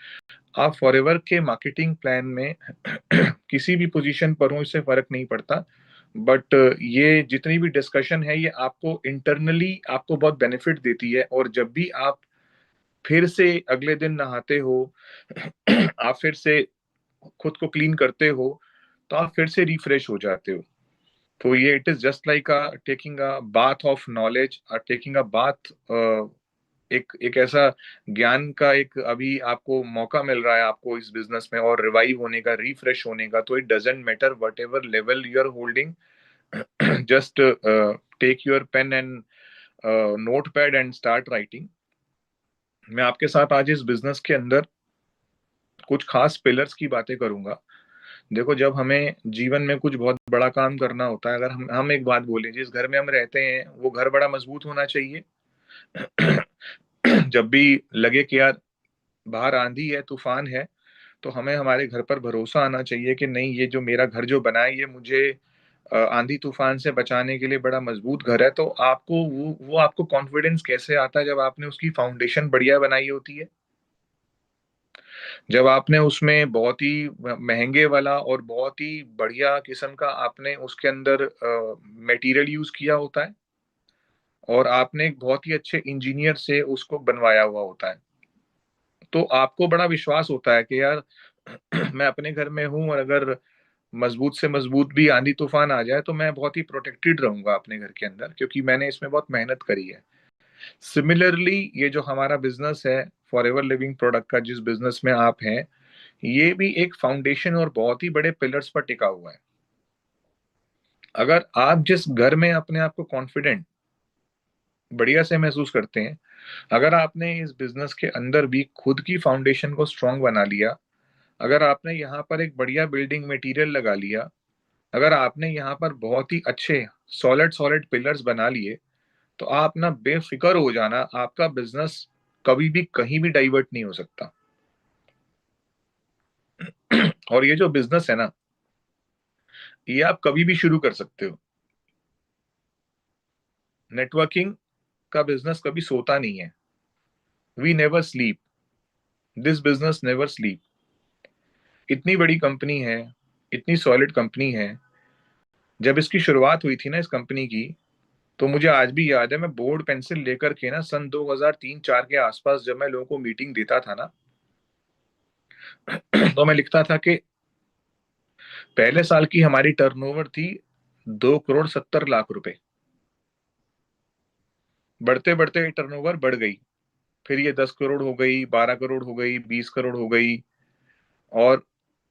आप फॉरएवर के मार्केटिंग प्लान में किसी भी पोजीशन पर हो, इससे फर्क नहीं पड़ता। बट ये जितनी भी डिस्कशन है ये आपको इंटरनली आपको बहुत बेनिफिट देती है। और जब भी आप फिर से अगले दिन नहाते हो, आप फिर से खुद को क्लीन करते हो, तो आप फिर से रिफ्रेश हो जाते हो। तो ये it is just like taking a bath of knowledge, taking a bath, एक एक ऐसा ज्ञान का एक अभी आपको मौका मिल रहा है आपको इस बिजनेस में और रिवाइव होने का, रिफ्रेश होने का। तो it doesn't matter whatever level you are holding, just take your pen and notepad and start writing. मैं आपके साथ आज इस बिजनेस के अंदर कुछ खास पिलर्स की बातें करूंगा। देखो, जब हमें जीवन में कुछ बहुत बड़ा काम करना होता है, अगर हम एक बात बोलें, जिस घर में हम रहते हैं वो घर बड़ा मजबूत होना चाहिए। जब भी लगे कि यार बाहर आंधी है, तूफान है, तो हमें हमारे घर पर भरोसा आना चाहिए कि नहीं, ये जो मेरा घर जो बना है ये मुझे आंधी तूफान से बचाने के लिए बड़ा मजबूत घर है। तो आपको वो आपको कॉन्फिडेंस कैसे आता है? जब आपने उसकी फाउंडेशन बढ़िया बनाई होती है, जब आपने उसमें बहुत ही महंगे वाला और बहुत ही बढ़िया किस्म का आपने उसके अंदर मटेरियल यूज किया होता है, और आपने एक बहुत ही अच्छे इंजीनियर से उसको बनवाया हुआ होता है, तो आपको बड़ा विश्वास होता है कि यार मैं अपने घर में हूं, और अगर मजबूत से मजबूत भी आंधी तूफान आ जाए तो मैं बहुत ही प्रोटेक्टेड रहूंगा अपने घर के अंदर, क्योंकि मैंने इसमें बहुत मेहनत करी है। सिमिलरली ये जो हमारा बिजनेस है फॉरएवर लिविंग प्रोडक्ट का, जिस बिजनेस में आप हैं, ये भी एक फाउंडेशन और बहुत ही बड़े पिलर्स पर टिका हुआ है। अगर आप जिस घर में अपने आप को कॉन्फिडेंट बढ़िया से महसूस करते हैं, अगर आपने इस बिजनेस के अंदर भी खुद की फाउंडेशन को स्ट्रांग बना लिया, अगर आपने यहाँ पर एक बढ़िया बिल्डिंग मटेरियल लगा लिया, अगर आपने यहाँ पर बहुत ही अच्छे सॉलिड सॉलिड पिलर्स बना लिए, तो आप ना बेफिक्र हो जाना, आपका बिजनेस कभी भी कहीं भी डाइवर्ट नहीं हो सकता। और ये जो बिजनेस है ना, ये आप कभी भी शुरू कर सकते हो। नेटवर्किंग का बिजनेस कभी सोता नहीं है। We never sleep, this business never sleep. इतनी बड़ी कंपनी है, इतनी सॉलिड कंपनी है। जब इसकी शुरुआत हुई थी ना इस कंपनी की, तो मुझे आज भी याद है, मैं बोर्ड पेंसिल लेकर के ना सन 2003-4 के आसपास जब मैं लोगों को मीटिंग देता था ना, तो मैं लिखता था कि पहले साल की हमारी टर्नओवर थी 2 करोड़ 70 लाख रुपए। बढ़ते बढ़ते टर्नओवर बढ़ गई, फिर ये 10 करोड़ हो गई, 12 करोड़ हो गई, 20 करोड़ हो गई। और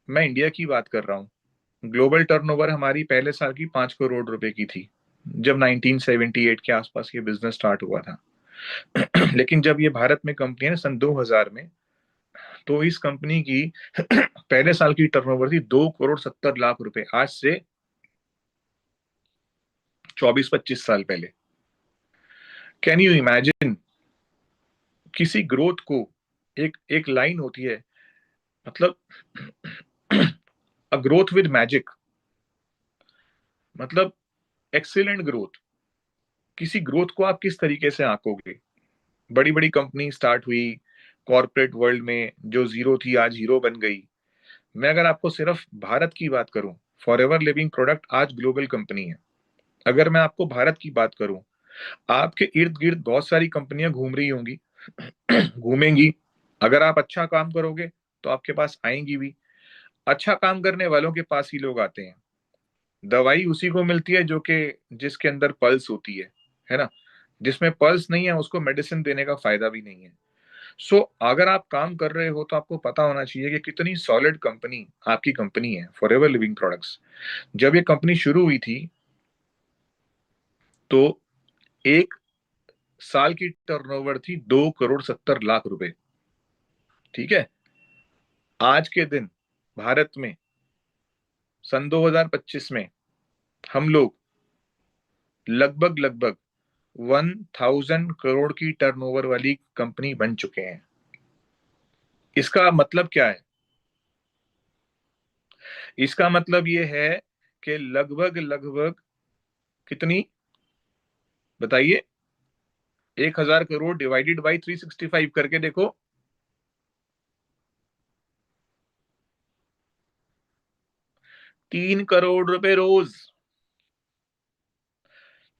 मैं इंडिया की बात कर रहा हूँ। ग्लोबल टर्नओवर हमारी पहले साल की 5 करोड़ रुपए की थी, जब 1978 के आसपास ये बिजनेस स्टार्ट हुआ था। लेकिन जब ये भारत में कंपनी है ना सन 2000 में, तो इस कंपनी की पहले साल की टर्नओवर थी 2 करोड़ 70 लाख रुपए, आज से 24-25 साल पहले। कैन यू इमेजिन किसी ग्रोथ को, एक एक लाइन होती है, मतलब अ ग्रोथ विद मैजिक, मतलब एक्सीलेंट ग्रोथ। किसी ग्रोथ को आप किस तरीके से आंकोगे? बड़ी बड़ी कंपनी स्टार्ट हुई कॉर्पोरेट वर्ल्ड में, जो जीरो थी आज हीरो बन गई। मैं अगर आपको सिर्फ भारत की बात करूं, फॉरएवर लिविंग प्रोडक्ट आज ग्लोबल कंपनी है। अगर मैं आपको भारत की बात करूं, आपके इर्द गिर्द बहुत सारी कंपनियां घूम रही होंगी, घूमेंगी। अगर आप अच्छा काम करोगे तो आपके पास आएंगी भी। अच्छा काम करने वालों के पास ही लोग आते हैं। दवाई उसी को मिलती है जो कि जिसके अंदर पल्स होती है ना। जिसमें पल्स नहीं है उसको मेडिसिन देने का फायदा भी नहीं है। सो अगर आप काम कर रहे हो तो आपको पता होना चाहिए कि कितनी सॉलिड कंपनी आपकी कंपनी है फॉरएवर लिविंग प्रोडक्ट्स। जब ये कंपनी शुरू हुई थी तो एक साल की टर्नओवर थी 2 करोड़ 70 लाख रुपए। ठीक है। आज के दिन भारत में सन 2025 में हम लोग लगभग लगभग 1000 करोड़ की टर्नओवर वाली कंपनी बन चुके हैं। इसका मतलब क्या है? इसका मतलब ये है कि लगभग लगभग कितनी, बताइए? 1000 करोड़ डिवाइडेड बाई 365 करके देखो। 3 करोड़ रुपए रोज।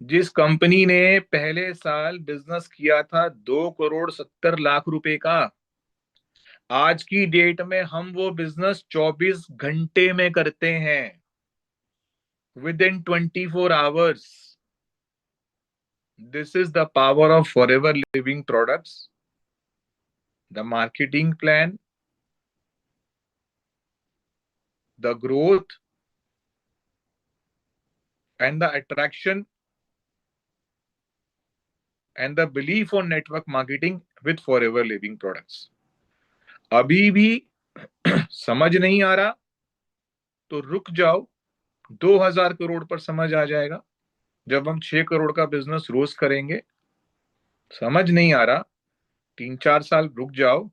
जिस कंपनी ने पहले साल बिजनेस किया था 2 करोड़ 70 लाख रुपए का, आज की डेट में हम वो बिजनेस 24 घंटे में करते हैं, with in 24 hours. This is the power of forever living products. The marketing plan, the growth and the attraction and the belief on network marketing with forever living products. अभी भी समझ नहीं आ रहा तो रुक जाओ, 2000 करोड़ पर समझ आ जाएगा। जब हम 6 करोड़ का बिजनेस रोज करेंगे, समझ नहीं आ रहा, 3-4 साल रुक जाओ।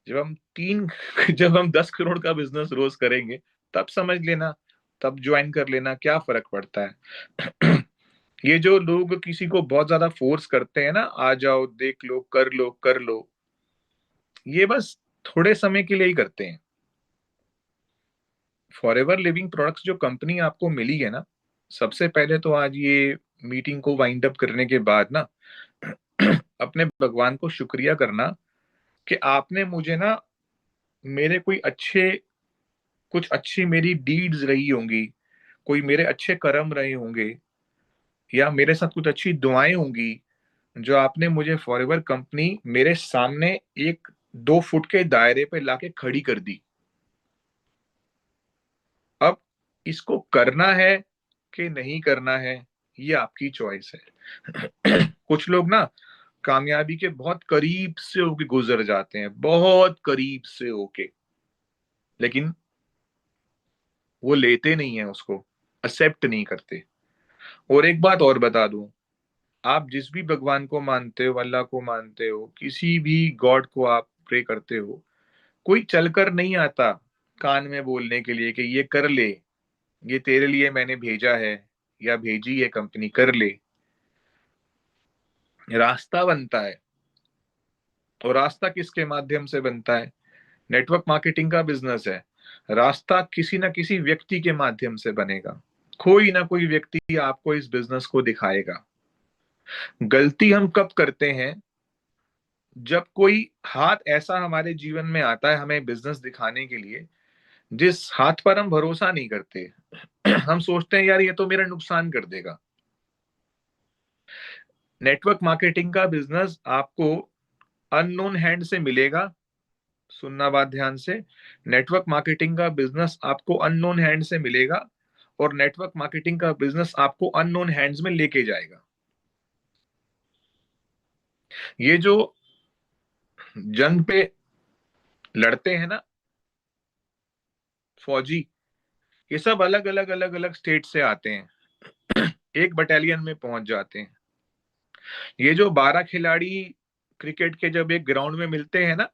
जब हम तीन जब हम 10 करोड़ का बिजनेस रोज करेंगे, तब समझ लेना, तब ज्वाइन कर लेना, क्या फर्क पड़ता है। ये जो लोग किसी को बहुत ज्यादा फोर्स करते हैं ना, आ जाओ देख लो कर लो कर लो, ये बस थोड़े समय के लिए ही करते हैं। फॉरएवर लिविंग प्रोडक्ट्स जो कंपनी आपको मिली है ना, सबसे पहले तो आज ये मीटिंग को वाइंड अप करने के बाद ना अपने भगवान को शुक्रिया करना कि आपने मुझे ना मेरे कोई अच्छे कुछ अच्छी मेरी डीड्स रही होंगी, कोई मेरे अच्छे कर्म रहे होंगे, या मेरे साथ कुछ अच्छी दुआएं होंगी, जो आपने मुझे फॉरएवर कंपनी मेरे सामने एक 2 फुट के दायरे पे लाके खड़ी कर दी। अब इसको करना है कि नहीं करना है, ये आपकी चॉइस है। कुछ लोग ना कामयाबी के बहुत करीब से होके गुजर जाते हैं, बहुत करीब से होके, लेकिन वो लेते नहीं है उसको, एक्सेप्ट नहीं करते। और एक बात और बता दूं, आप जिस भी भगवान को मानते हो, अल्लाह को मानते हो, किसी भी गॉड को आप प्रे करते हो, कोई चलकर नहीं आता कान में बोलने के लिए कि ये कर ले, ये तेरे लिए मैंने भेजा है या भेजी है कंपनी, कर ले। रास्ता बनता है। और रास्ता किसके माध्यम से बनता है? नेटवर्क मार्केटिंग का बिजनेस है, रास्ता किसी ना किसी व्यक्ति के माध्यम से बनेगा। कोई ना कोई व्यक्ति आपको इस बिजनेस को दिखाएगा। गलती हम कब करते हैं? जब कोई हाथ ऐसा हमारे जीवन में आता है हमें बिजनेस दिखाने के लिए, जिस हाथ पर हम भरोसा नहीं करते। हम सोचते हैं यार ये तो मेरा नुकसान कर देगा। नेटवर्क मार्केटिंग का बिजनेस आपको अननोन हैंड से मिलेगा। सुनना बात ध्यान से, नेटवर्क मार्केटिंग का बिजनेस आपको अननोन हैंड से मिलेगा, और नेटवर्क मार्केटिंग का बिजनेस आपको अननोन हैंड्स में लेके जाएगा। ये जो जंग पे लड़ते हैं ना फौजी, ये सब अलग अलग स्टेट से आते हैं, एक बटालियन में पहुंच जाते हैं। ये जो 12 खिलाड़ी क्रिकेट के जब एक ग्राउंड में मिलते हैं ना,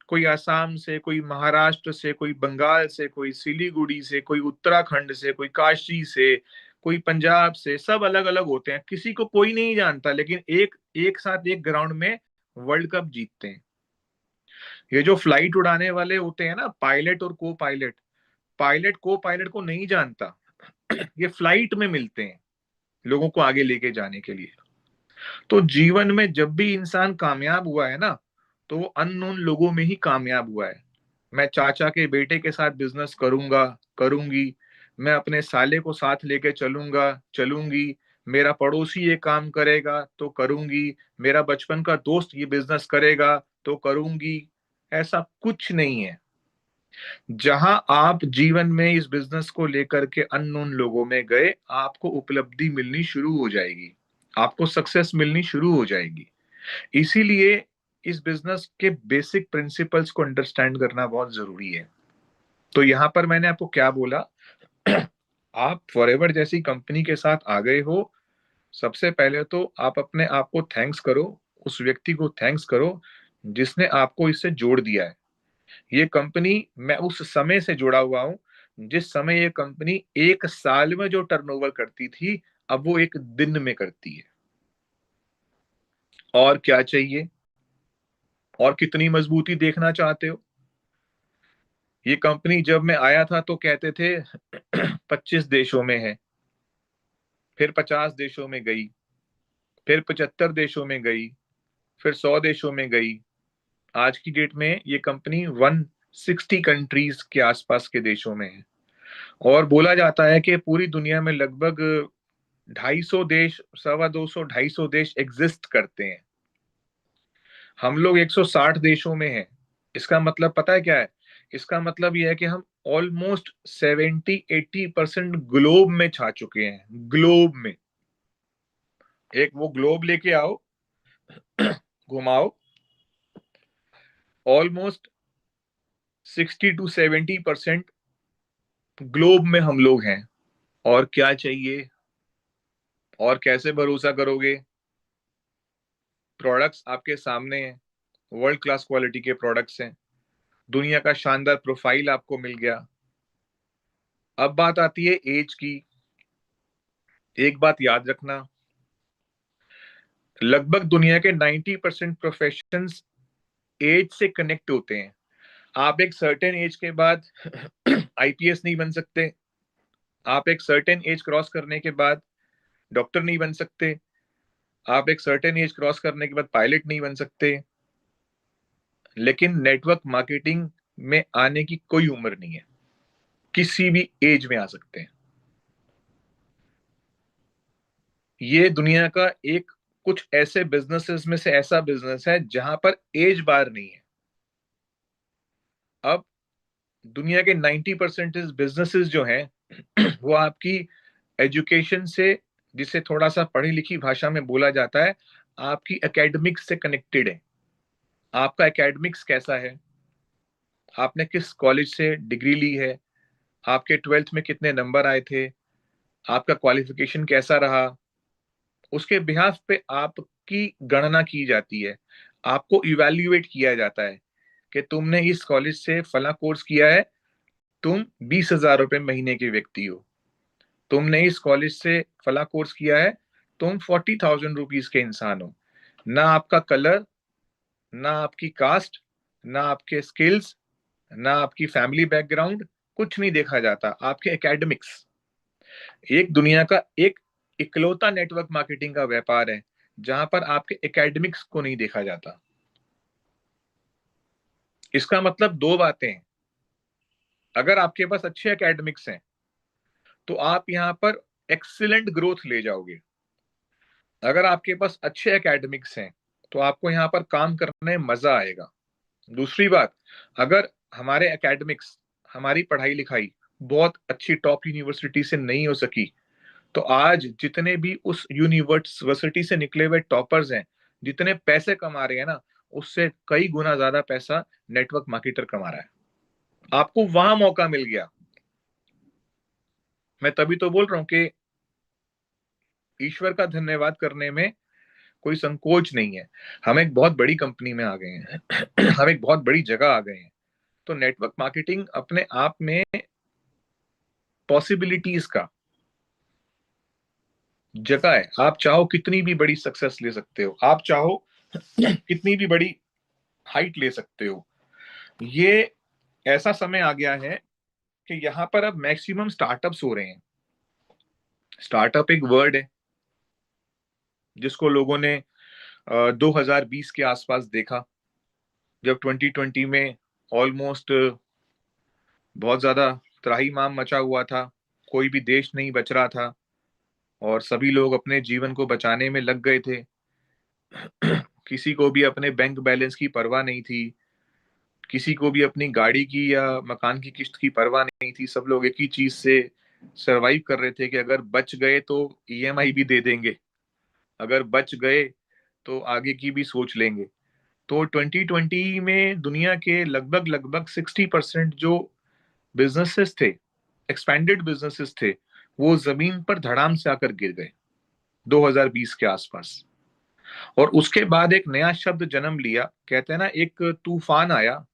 कोई आसाम से, कोई महाराष्ट्र से, कोई बंगाल से, कोई सिलीगुड़ी से, कोई उत्तराखंड से, कोई काशी से, कोई पंजाब से, सब अलग अलग होते हैं, किसी को कोई नहीं जानता, लेकिन एक एक साथ एक ग्राउंड में वर्ल्ड कप जीतते हैं। ये जो फ्लाइट उड़ाने वाले होते हैं ना, पायलट और को पायलट, पायलट को पायलट को नहीं जानता। ये फ्लाइट में मिलते हैं लोगों को आगे लेके जाने के लिए। तो जीवन में जब भी इंसान कामयाब हुआ है ना, तो वो अननोन लोगों में ही कामयाब हुआ है। मैं चाचा के बेटे के साथ बिजनेस करूंगा, करूंगी, मैं अपने साले को साथ लेके चलूंगा, चलूंगी, मेरा पड़ोसी ये काम करेगा तो करूंगी, मेरा बचपन का दोस्त ये बिजनेस करेगा तो करूंगी। ऐसा कुछ नहीं है। जहां आप जीवन में इस बिजनेस को लेकर के अननोन लोगों में गए, आपको उपलब्धि मिलनी शुरू हो जाएगी, आपको सक्सेस मिलनी शुरू हो जाएगी। इसीलिए इस बिजनेस के बेसिक प्रिंसिपल्स को अंडरस्टैंड करना बहुत जरूरी है। तो यहां पर मैंने आपको क्या बोला, आप फॉरएवर जैसी कंपनी के साथ आ गए हो, सबसे पहले तो आप अपने आप को थैंक्स करो, उस व्यक्ति को थैंक्स करो जिसने आपको इससे जोड़ दिया है। ये कंपनी मैं उस समय से जुड़ा हुआ हूं जिस समय ये कंपनी 1 साल में जो टर्नओवर करती थी, अब वो एक दिन में करती है। और क्या चाहिए? और कितनी मजबूती देखना चाहते हो? ये कंपनी जब मैं आया था तो कहते थे 25 देशों में है, फिर 50 देशों में गई, फिर 75 देशों में गई, फिर 100 देशों में गई। आज की डेट में ये कंपनी 160 कंट्रीज के आसपास के देशों में है। और बोला जाता है कि पूरी दुनिया में लगभग 250 देश, 250 250 देश एग्जिस्ट करते हैं। हम लोग 160 देशों में हैं। इसका मतलब पता है क्या है? इसका मतलब यह है कि हम ऑलमोस्ट 70-80% ग्लोब में छा चुके हैं। ग्लोब में एक वो ग्लोब लेके आओ, घुमाओ, ऑलमोस्ट 60-70% ग्लोब में हम लोग हैं। और क्या चाहिए? और कैसे भरोसा करोगे? प्रोडक्ट्स आपके सामने हैं, वर्ल्ड क्लास क्वालिटी के प्रोडक्ट्स हैं, दुनिया का शानदार प्रोफाइल आपको मिल गया। अब बात आती है एज की। एक बात याद रखना, लगभग दुनिया के 90% प्रोफेशंस एज से कनेक्ट होते हैं। आप एक सर्टेन एज के बाद आईपीएस नहीं बन सकते, आप एक सर्टेन एज क्रॉस करने के बाद डॉक्टर नहीं बन सकते, आप एक सर्टेन एज क्रॉस करने के बाद पायलट नहीं बन सकते। लेकिन नेटवर्क मार्केटिंग में आने की कोई उम्र नहीं है। किसी भी एज में आ सकते हैं। ये दुनिया का एक कुछ ऐसे बिजनेसेस में से ऐसा बिजनेस है जहां पर एज बार नहीं है। अब दुनिया के 90% बिजनेसेस जो हैं वो आपकी एजुकेशन से, जिसे थोड़ा सा पढ़ी लिखी भाषा में बोला जाता है, आपकी एकेडमिक्स से कनेक्टेड है। आपका एकेडमिक्स कैसा है, आपने किस कॉलेज से डिग्री ली है, आपके 12th में कितने नंबर आए थे, आपका क्वालिफिकेशन कैसा रहा, उसके बिहाफ पे आपकी गणना की जाती है। आपको इवैल्यूएट किया जाता है कि तुमने इस कॉलेज से फला कोर्स किया है, तुम 20,000 रुपए महीने के व्यक्ति हो। तुमने इस कॉलेज से फला कोर्स किया है, तुम 40,000 रुपीज के इंसान हो। ना आपका कलर, ना आपकी कास्ट, ना आपके स्किल्स, ना आपकी फैमिली बैकग्राउंड, कुछ नहीं देखा जाता, आपके एकेडमिक्स। एक दुनिया का एक इकलौता नेटवर्क मार्केटिंग का व्यापार है जहां पर आपके एकेडमिक्स को नहीं देखा जाता। इसका मतलब दो बातें हैं। अगर आपके पास अच्छे एकेडमिक्स हैं तो आप यहां पर एक्सीलेंट ग्रोथ ले जाओगे। अगर आपके पास अच्छे एकेडमिक्स हैं तो आपको यहाँ पर काम करने में मजा आएगा। दूसरी बात, अगर हमारे एकेडमिक्स, हमारी पढ़ाई लिखाई बहुत अच्छी टॉप यूनिवर्सिटी से नहीं हो सकी, तो आज जितने भी उस यूनिवर्सिटी से निकले हुए टॉपर्स हैं, जितने पैसे कमा रहे हैं ना, उससे कई गुना ज्यादा पैसा नेटवर्क मार्केटर कमा रहा है। आपको वहां मौका मिल गया। मैं तभी तो बोल रहा हूं कि ईश्वर का धन्यवाद करने में कोई संकोच नहीं है। हम एक बहुत बड़ी कंपनी में आ गए हैं हम एक बहुत बड़ी जगह आ गए हैं। तो नेटवर्क मार्केटिंग अपने आप में पॉसिबिलिटीज का जगह है। आप चाहो कितनी भी बड़ी सक्सेस ले सकते हो, आप चाहो कितनी भी बड़ी हाइट ले सकते हो। ये ऐसा समय आ गया है कि यहाँ पर अब मैक्सिमम स्टार्टअप्स हो रहे हैं। स्टार्टअप एक वर्ड है जिसको लोगों ने 2020 के आसपास देखा, जब 2020 में ऑलमोस्ट बहुत ज्यादा त्राहीमाम मचा हुआ था, कोई भी देश नहीं बच रहा था और सभी लोग अपने जीवन को बचाने में लग गए थे। किसी को भी अपने बैंक बैलेंस की परवाह नहीं थी, किसी को भी अपनी गाड़ी की या मकान की किस्त की परवाह नहीं थी। सब लोग एक ही चीज से सरवाइव कर रहे थे कि अगर बच गए तो ईएमआई भी दे देंगे, अगर बच गए तो आगे की भी सोच लेंगे। तो 2020 में दुनिया के लगभग लगभग 60% जो बिजनेसेस थे, एक्सपैंडेड बिजनेसेस थे, वो जमीन पर धड़ाम से आकर गिर गए 2020 के आसपास। और उसके बाद एक नया शब्द जन्म लिया, कहते हैं ना, एक तूफान आया।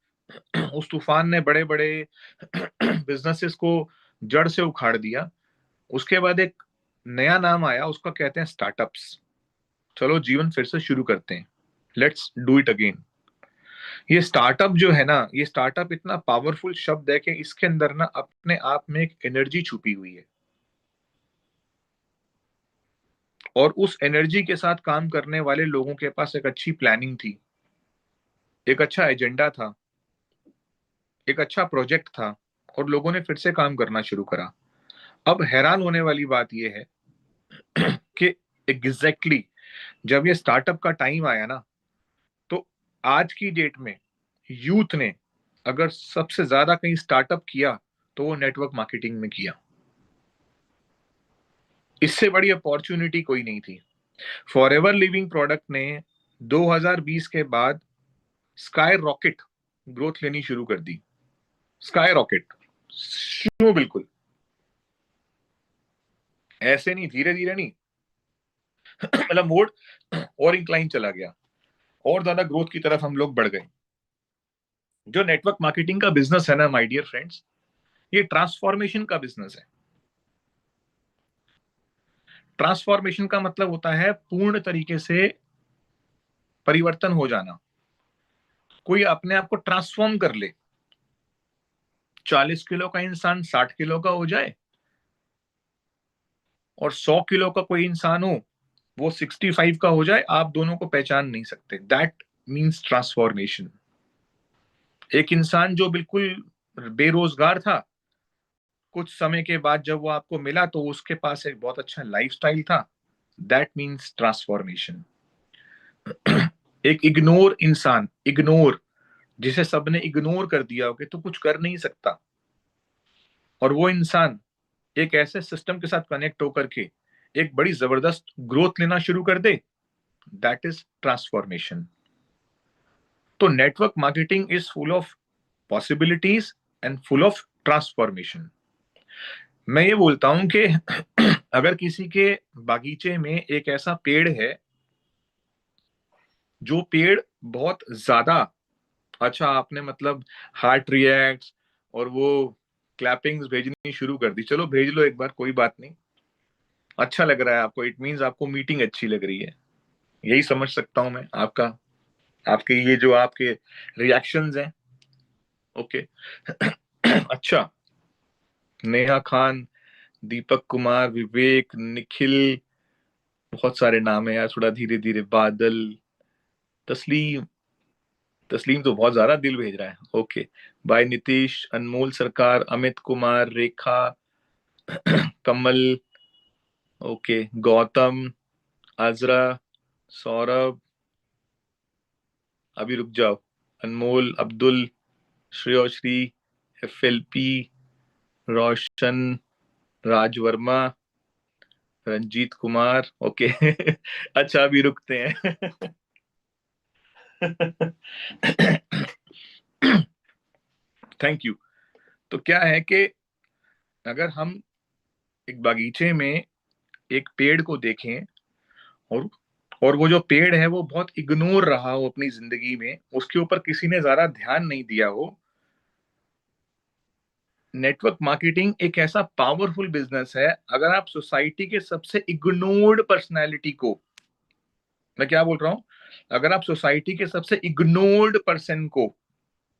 उस तूफान ने बड़े बड़े बिजनेसेस को जड़ से उखाड़ दिया। उसके बाद एक नया नाम आया, उसका कहते हैं स्टार्टअप्स। चलो जीवन फिर से शुरू करते हैं, लेट्स डू इट अगेन। ये स्टार्टअप जो है ना, ये स्टार्टअप इतना पावरफुल शब्द है कि इसके अंदर ना अपने आप में एक एनर्जी छुपी हुई है। और उस एनर्जी के साथ काम करने वाले लोगों के पास एक अच्छी प्लानिंग थी, एक अच्छा एजेंडा था, एक अच्छा प्रोजेक्ट था, और लोगों ने फिर से काम करना शुरू करा। अब हैरान होने वाली बात यह है कि एग्जैक्टली जब ये स्टार्टअप का टाइम आया ना, तो आज की डेट में यूथ ने अगर सबसे ज्यादा कहीं स्टार्टअप किया तो वो नेटवर्क मार्केटिंग में किया। इससे बड़ी अपॉर्चुनिटी कोई नहीं थी। फॉरएवर लिविंग प्रोडक्ट ने 2020 के बाद स्काई रॉकेट ग्रोथ लेनी शुरू कर दी। स्काई रॉकेट क्यों? बिल्कुल ऐसे नहीं, धीरे धीरे नहीं, मतलब मोड और इंक्लाइन चला गया, और ज्यादा ग्रोथ की तरफ हम लोग बढ़ गए। जो नेटवर्क मार्केटिंग का बिजनेस है ना माय डियर फ्रेंड्स, ये ट्रांसफॉर्मेशन का बिजनेस है। ट्रांसफॉर्मेशन का मतलब होता है पूर्ण तरीके से परिवर्तन हो जाना। कोई अपने आप को ट्रांसफॉर्म कर ले, 40 किलो का इंसान 60 किलो का हो जाए, और 100 किलो का कोई इंसान हो वो 65 का हो जाए, आप दोनों को पहचान नहीं सकते। That means transformation. एक इंसान जो बिल्कुल बेरोजगार था, कुछ समय के बाद जब वो आपको मिला तो उसके पास एक बहुत अच्छा लाइफस्टाइल था। That means transformation. एक इग्नोर इंसान, इग्नोर, जिसे सबने इग्नोर कर दिया हो कि तू कुछ कर नहीं सकता, और वो इंसान एक ऐसे सिस्टम के साथ कनेक्ट होकर के एक बड़ी जबरदस्त ग्रोथ लेना शुरू कर दे, दैट इज ट्रांसफॉर्मेशन। तो network marketing is full of possibilities and full of transformation. मैं ये बोलता हूं कि अगर किसी के बागीचे में एक ऐसा पेड़ है, जो पेड़ बहुत ज्यादा अच्छा, आपने मतलब हार्ट रिएक्ट और वो क्लैपिंग्स भेजनी शुरू कर दी, चलो भेज लो एक बार, कोई बात नहीं। अच्छा लग रहा है आपको, इट मींस आपको मीटिंग अच्छी लग रही है, यही समझ सकता हूं मैं आपका, आपके ये जो आपके रिएक्शंस हैं। ओके। अच्छा, नेहा खान, दीपक कुमार, विवेक, निखिल, बहुत सारे नाम है यार, थोड़ा धीरे धीरे, बादल, तस्लीम, तस्लीम तो बहुत ज्यादा दिल भेज रहा है। ओके, बाय नीतीश, अनमोल सरकार, अमित कुमार, रेखा, कमल, ओके, गौतम, अजरा, सौरभ, अभी रुक जाओ, अनमोल, अब्दुल, श्रेयोश्री, एफएलपी, रोशन, राज वर्मा, रंजीत कुमार, ओके। अच्छा, अभी रुकते हैं। Thank you. तो क्या है कि अगर हम एक बागीचे में एक पेड़ को देखें, और और वो जो पेड़ है वो बहुत इग्नोर रहा हो अपनी जिंदगी में, उसके ऊपर किसी ने ज्यादा ध्यान नहीं दिया हो, नेटवर्क मार्केटिंग एक ऐसा पावरफुल बिजनेस है। अगर आप सोसाइटी के सबसे इग्नोर्ड पर्सनैलिटी को, मैं क्या बोल रहा हूं, अगर आप सोसाइटी के सबसे इग्नोर्ड पर्सन को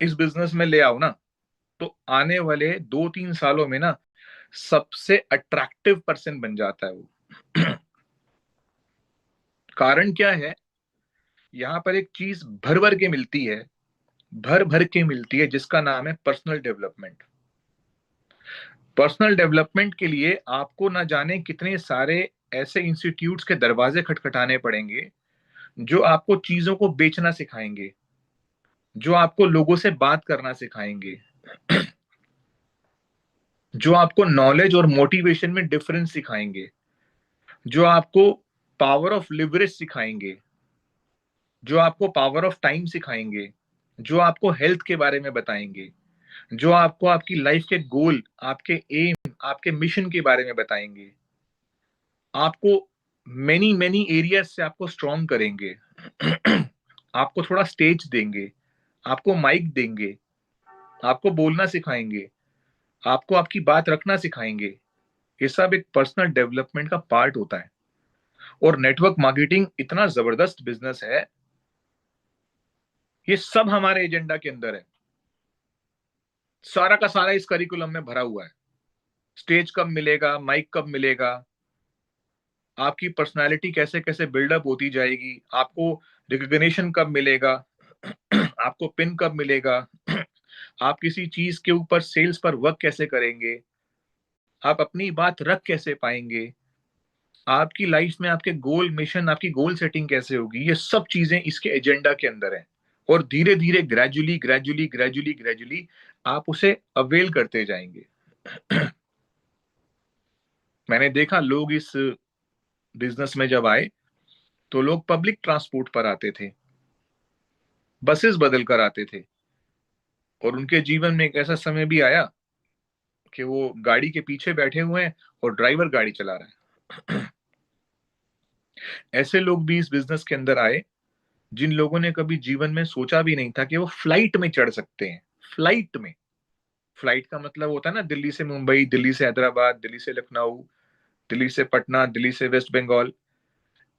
इस बिजनेस में ले आओ ना, तो आने वाले 2-3 सालों में ना सबसे अट्रैक्टिव पर्सन बन जाता है वो। कारण क्या है, यहाँ पर एक चीज भर भर के मिलती है, भर भर के मिलती है, जिसका नाम है पर्सनल डेवलपमेंट। पर्सनल डेवलपमेंट के लिए आपको ना जाने कितने सारे ऐसे इंस्टीट्यूट्स के दरवाजे खटखटाने पड़ेंगे, जो आपको चीजों को बेचना सिखाएंगे, जो आपको लोगों से बात करना सिखाएंगे, जो आपको नॉलेज और मोटिवेशन में डिफरेंस सिखाएंगे, जो आपको पावर ऑफ लिवरेज सिखाएंगे, जो आपको पावर ऑफ टाइम सिखाएंगे, जो आपको हेल्थ के बारे में बताएंगे, जो आपको आपकी लाइफ के गोल, आपके एम, आपके मिशन के बारे में बताएंगे, आपको मेनी मेनी एरियाज से आपको स्ट्रॉन्ग करेंगे। आपको थोड़ा स्टेज देंगे, आपको माइक देंगे, आपको बोलना सिखाएंगे, आपको आपकी बात रखना सिखाएंगे। ये सब एक पर्सनल डेवलपमेंट का पार्ट होता है। और नेटवर्क मार्केटिंग इतना जबरदस्त बिजनेस है, ये सब हमारे एजेंडा के अंदर है, सारा का सारा इस करिकुलम में भरा हुआ है। स्टेज कब मिलेगा, माइक कब मिलेगा, आपकी पर्सनालिटी कैसे कैसे बिल्डअप होती जाएगी, आपको रिकग्निशन कब मिलेगा, आपको पिन कब मिलेगा, आप किसी चीज के ऊपर सेल्स पर वर्क कैसे करेंगे, आप अपनी बात रख कैसे पाएंगे, आपकी लाइफ में आपके गोल मिशन, आपकी गोल सेटिंग कैसे होगी, ये सब चीजें इसके एजेंडा के अंदर है। और धीरे धीरे, ग्रेजुअली ग्रेजुअली ग्रेजुअली ग्रेजुअली आप उसे अवेल करते जाएंगे। मैंने देखा लोग इस बिजनेस में जब आए, तो लोग पब्लिक ट्रांसपोर्ट पर आते थे, बसेस बदल कर आते थे, और उनके जीवन में एक ऐसा समय भी आया कि वो गाड़ी के पीछे बैठे हुए हैं और ड्राइवर गाड़ी चला रहा है। ऐसे लोग भी इस बिजनेस के अंदर आए, जिन लोगों ने कभी जीवन में सोचा भी नहीं था कि वो फ्लाइट में चढ़ सकते हैं। फ्लाइट में, फ्लाइट का मतलब होता है ना, दिल्ली से मुंबई, दिल्ली से हैदराबाद, दिल्ली से लखनऊ, दिल्ली से पटना, दिल्ली से वेस्ट बंगाल।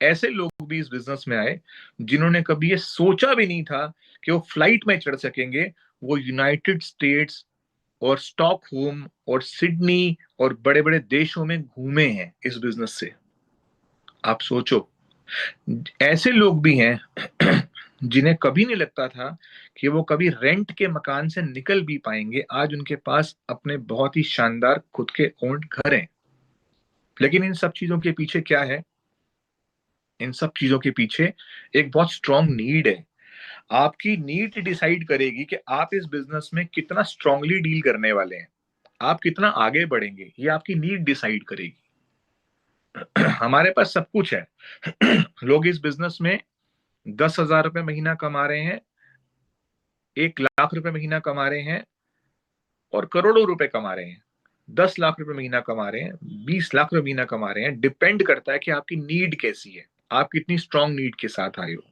ऐसे लोग भी इस बिजनेस में आए, जिन्होंने कभी ये सोचा भी नहीं था कि वो फ्लाइट में चढ़ सकेंगे। वो यूनाइटेड स्टेट्स और स्टॉकहोम और सिडनी और बड़े बड़े देशों में घूमे हैं इस बिजनेस से। आप सोचो, ऐसे लोग भी हैं जिन्हें कभी नहीं लगता था कि वो कभी रेंट के मकान से निकल भी पाएंगे, आज उनके पास अपने बहुत ही शानदार खुद के ओन्ड घर हैं। लेकिन इन सब चीजों के पीछे क्या है? इन सब चीजों के पीछे एक बहुत स्ट्रांग नीड है। आपकी नीड डिसाइड करेगी कि आप इस बिजनेस में कितना स्ट्रांगली डील करने वाले हैं, आप कितना आगे बढ़ेंगे, ये आपकी नीड डिसाइड करेगी। हमारे पास सब कुछ है। लोग इस बिजनेस में 10,000 रुपए महीना कमा रहे हैं, 1 लाख रुपए महीना कमा रहे हैं, और करोड़ों रुपए कमा रहे हैं। 10 लाख रुपए महीना कमा रहे हैं, 20 लाख रुपए महीना कमा रहे हैं। डिपेंड करता है कि आपकी नीड कैसी है, आप कितनी स्ट्रांग नीड के साथ आए हो।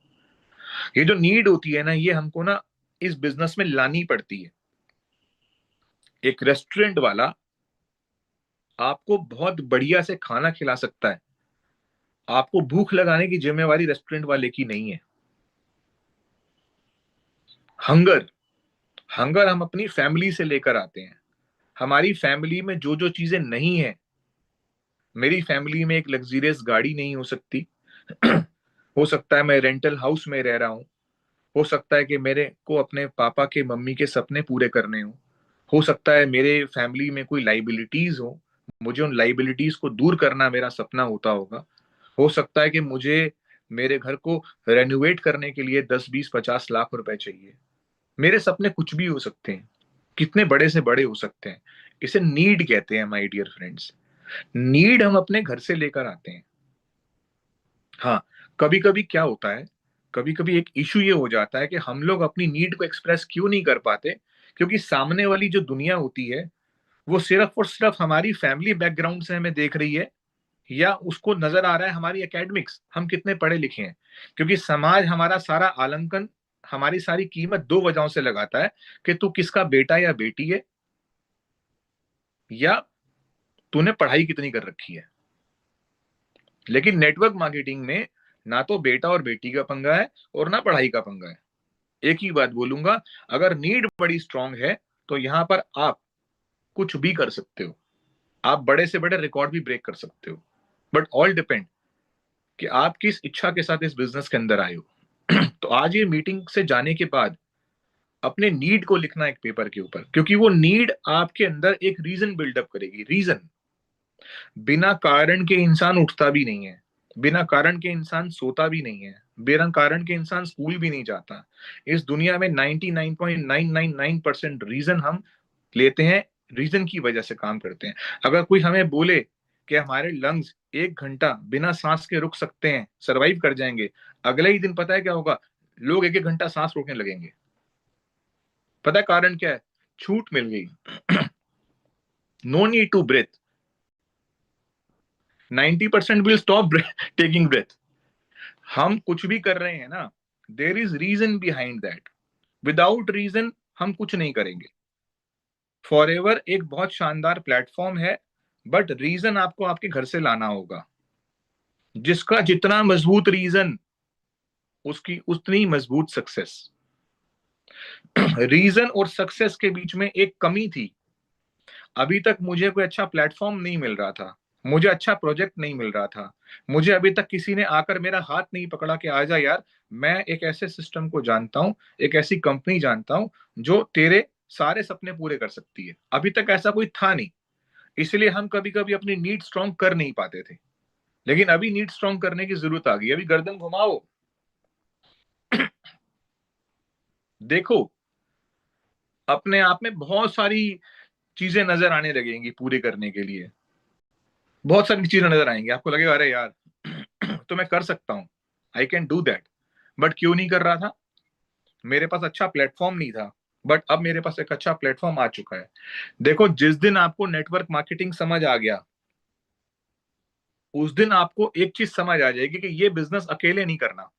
ये जो नीड होती है ना, ये हमको ना इस बिजनेस में लानी पड़ती है। एक रेस्टोरेंट वाला आपको बहुत बढ़िया से खाना खिला सकता है, आपको भूख लगाने की जिम्मेवारी रेस्टोरेंट वाले की नहीं है। हंगर हंगर हम अपनी फैमिली से लेकर आते हैं। हमारी फैमिली में जो जो चीजें नहीं है, मेरी फैमिली में एक लग्जरियस गाड़ी नहीं हो सकती। हो सकता है मैं रेंटल हाउस में रह रहा हूँ। हो सकता है कि मेरे को अपने पापा के मम्मी के सपने पूरे करने हो सकता है मेरे फैमिली में कोई लाइबिलिटीज हो, मुझे उन लाइबिलिटीज को दूर करना मेरा सपना होता होगा। हो सकता है कि मुझे मेरे घर को रेनोवेट करने के लिए 10, 20, 50 लाख रुपए चाहिए। मेरे सपने कुछ भी हो सकते हैं, कितने बड़े से बड़े हो सकते हैं। इसे नीड कहते हैं माय डियर फ्रेंड्स। नीड हम अपने घर से लेकर आते हैं। हाँ, कभी कभी क्या होता है, कभी कभी एक इशू ये हो जाता है कि हम लोग अपनी नीड को एक्सप्रेस क्यों नहीं कर पाते, क्योंकि सामने वाली जो दुनिया होती है वो सिर्फ और सिर्फ हमारी फैमिली बैकग्राउंड से हमें देख रही है, या उसको नजर आ रहा है हमारी एकेडमिक्स, हम कितने पढ़े लिखे हैं। क्योंकि समाज हमारा सारा आलंकन, हमारी सारी कीमत दो वजहों से लगाता है, कि तू किसका बेटा या बेटी है, या तूने पढ़ाई कितनी कर रखी है। लेकिन नेटवर्क मार्केटिंग में ना तो बेटा और बेटी का पंगा है, और ना पढ़ाई का पंगा है। एक ही बात बोलूंगा, अगर नीड बड़ी स्ट्रांग है तो यहां पर आप कुछ भी कर सकते हो, आप बड़े से बड़े रिकॉर्ड भी ब्रेक कर सकते हो। बट ऑल डिपेंड कि आप किस इच्छा के साथ इस बिजनेस के अंदर आए हो। तो आज ये मीटिंग से जाने के बाद अपने नीड को लिखना एक पेपर के ऊपर, क्योंकि वो नीड आपके अंदर एक रीजन बिल्डअप करेगी। रीजन, बिना कारण के इंसान उठता भी नहीं है, बिना कारण के इंसान सोता भी नहीं है, बिना कारण के इंसान स्कूल भी नहीं जाता। इस दुनिया में 99.999% रीजन हम लेते हैं, रीजन की वजह से काम करते हैं। अगर कोई हमें बोले कि हमारे लंग्स 1 घंटा बिना सांस के रुक सकते हैं, सरवाइव कर जाएंगे, अगले ही दिन पता है क्या होगा? लोग 1 1 घंटा सांस रोकने लगेंगे। पता है कारण क्या है? छूट मिल गई। No need to breath, 90% will stop taking breath. हम कुछ भी कर रहे हैं ना, there is reason behind that. Without reason हम कुछ नहीं करेंगे। फॉरएवर एक बहुत शानदार प्लेटफॉर्म है, बट रीजन आपको आपके घर से लाना होगा। जिसका जितना मजबूत रीजन, उसकी उतनी मजबूत सक्सेस। रीजन और सक्सेस के बीच में एक कमी थी। अभी तक मुझे कोई अच्छा प्लेटफॉर्म नहीं मिल रहा था, मुझे अच्छा प्रोजेक्ट नहीं मिल रहा था, मुझे अभी तक किसी ने आकर मेरा हाथ नहीं पकड़ा कि आजा यार, मैं एक ऐसे सिस्टम को जानता हूं, एक ऐसी कंपनी जानता हूं जो तेरे सारे सपने पूरे कर सकती है। अभी तक ऐसा कोई था नहीं। इसलिए हम कभी कभी अपनी नीड स्ट्रांग कर नहीं पाते थे। लेकिन अभी नीड स्ट्रांग करने की जरूरत आ गई। अभी गर्दन घुमाओ, देखो, अपने आप में बहुत सारी चीजें नजर आने लगेंगी पूरी करने के लिए। बहुत सारी चीजें नजर आएंगी, आपको लगेगा अरे यार, तो मैं कर सकता हूँ, I can do that. But क्यों नहीं कर रहा था? मेरे पास अच्छा प्लेटफॉर्म नहीं था। बट अब मेरे पास एक अच्छा प्लेटफॉर्म आ चुका है। देखो, जिस दिन आपको नेटवर्क मार्केटिंग समझ आ गया, उस दिन आपको एक चीज समझ आ जाएगी कि ये बिजनेस अकेले नहीं करना।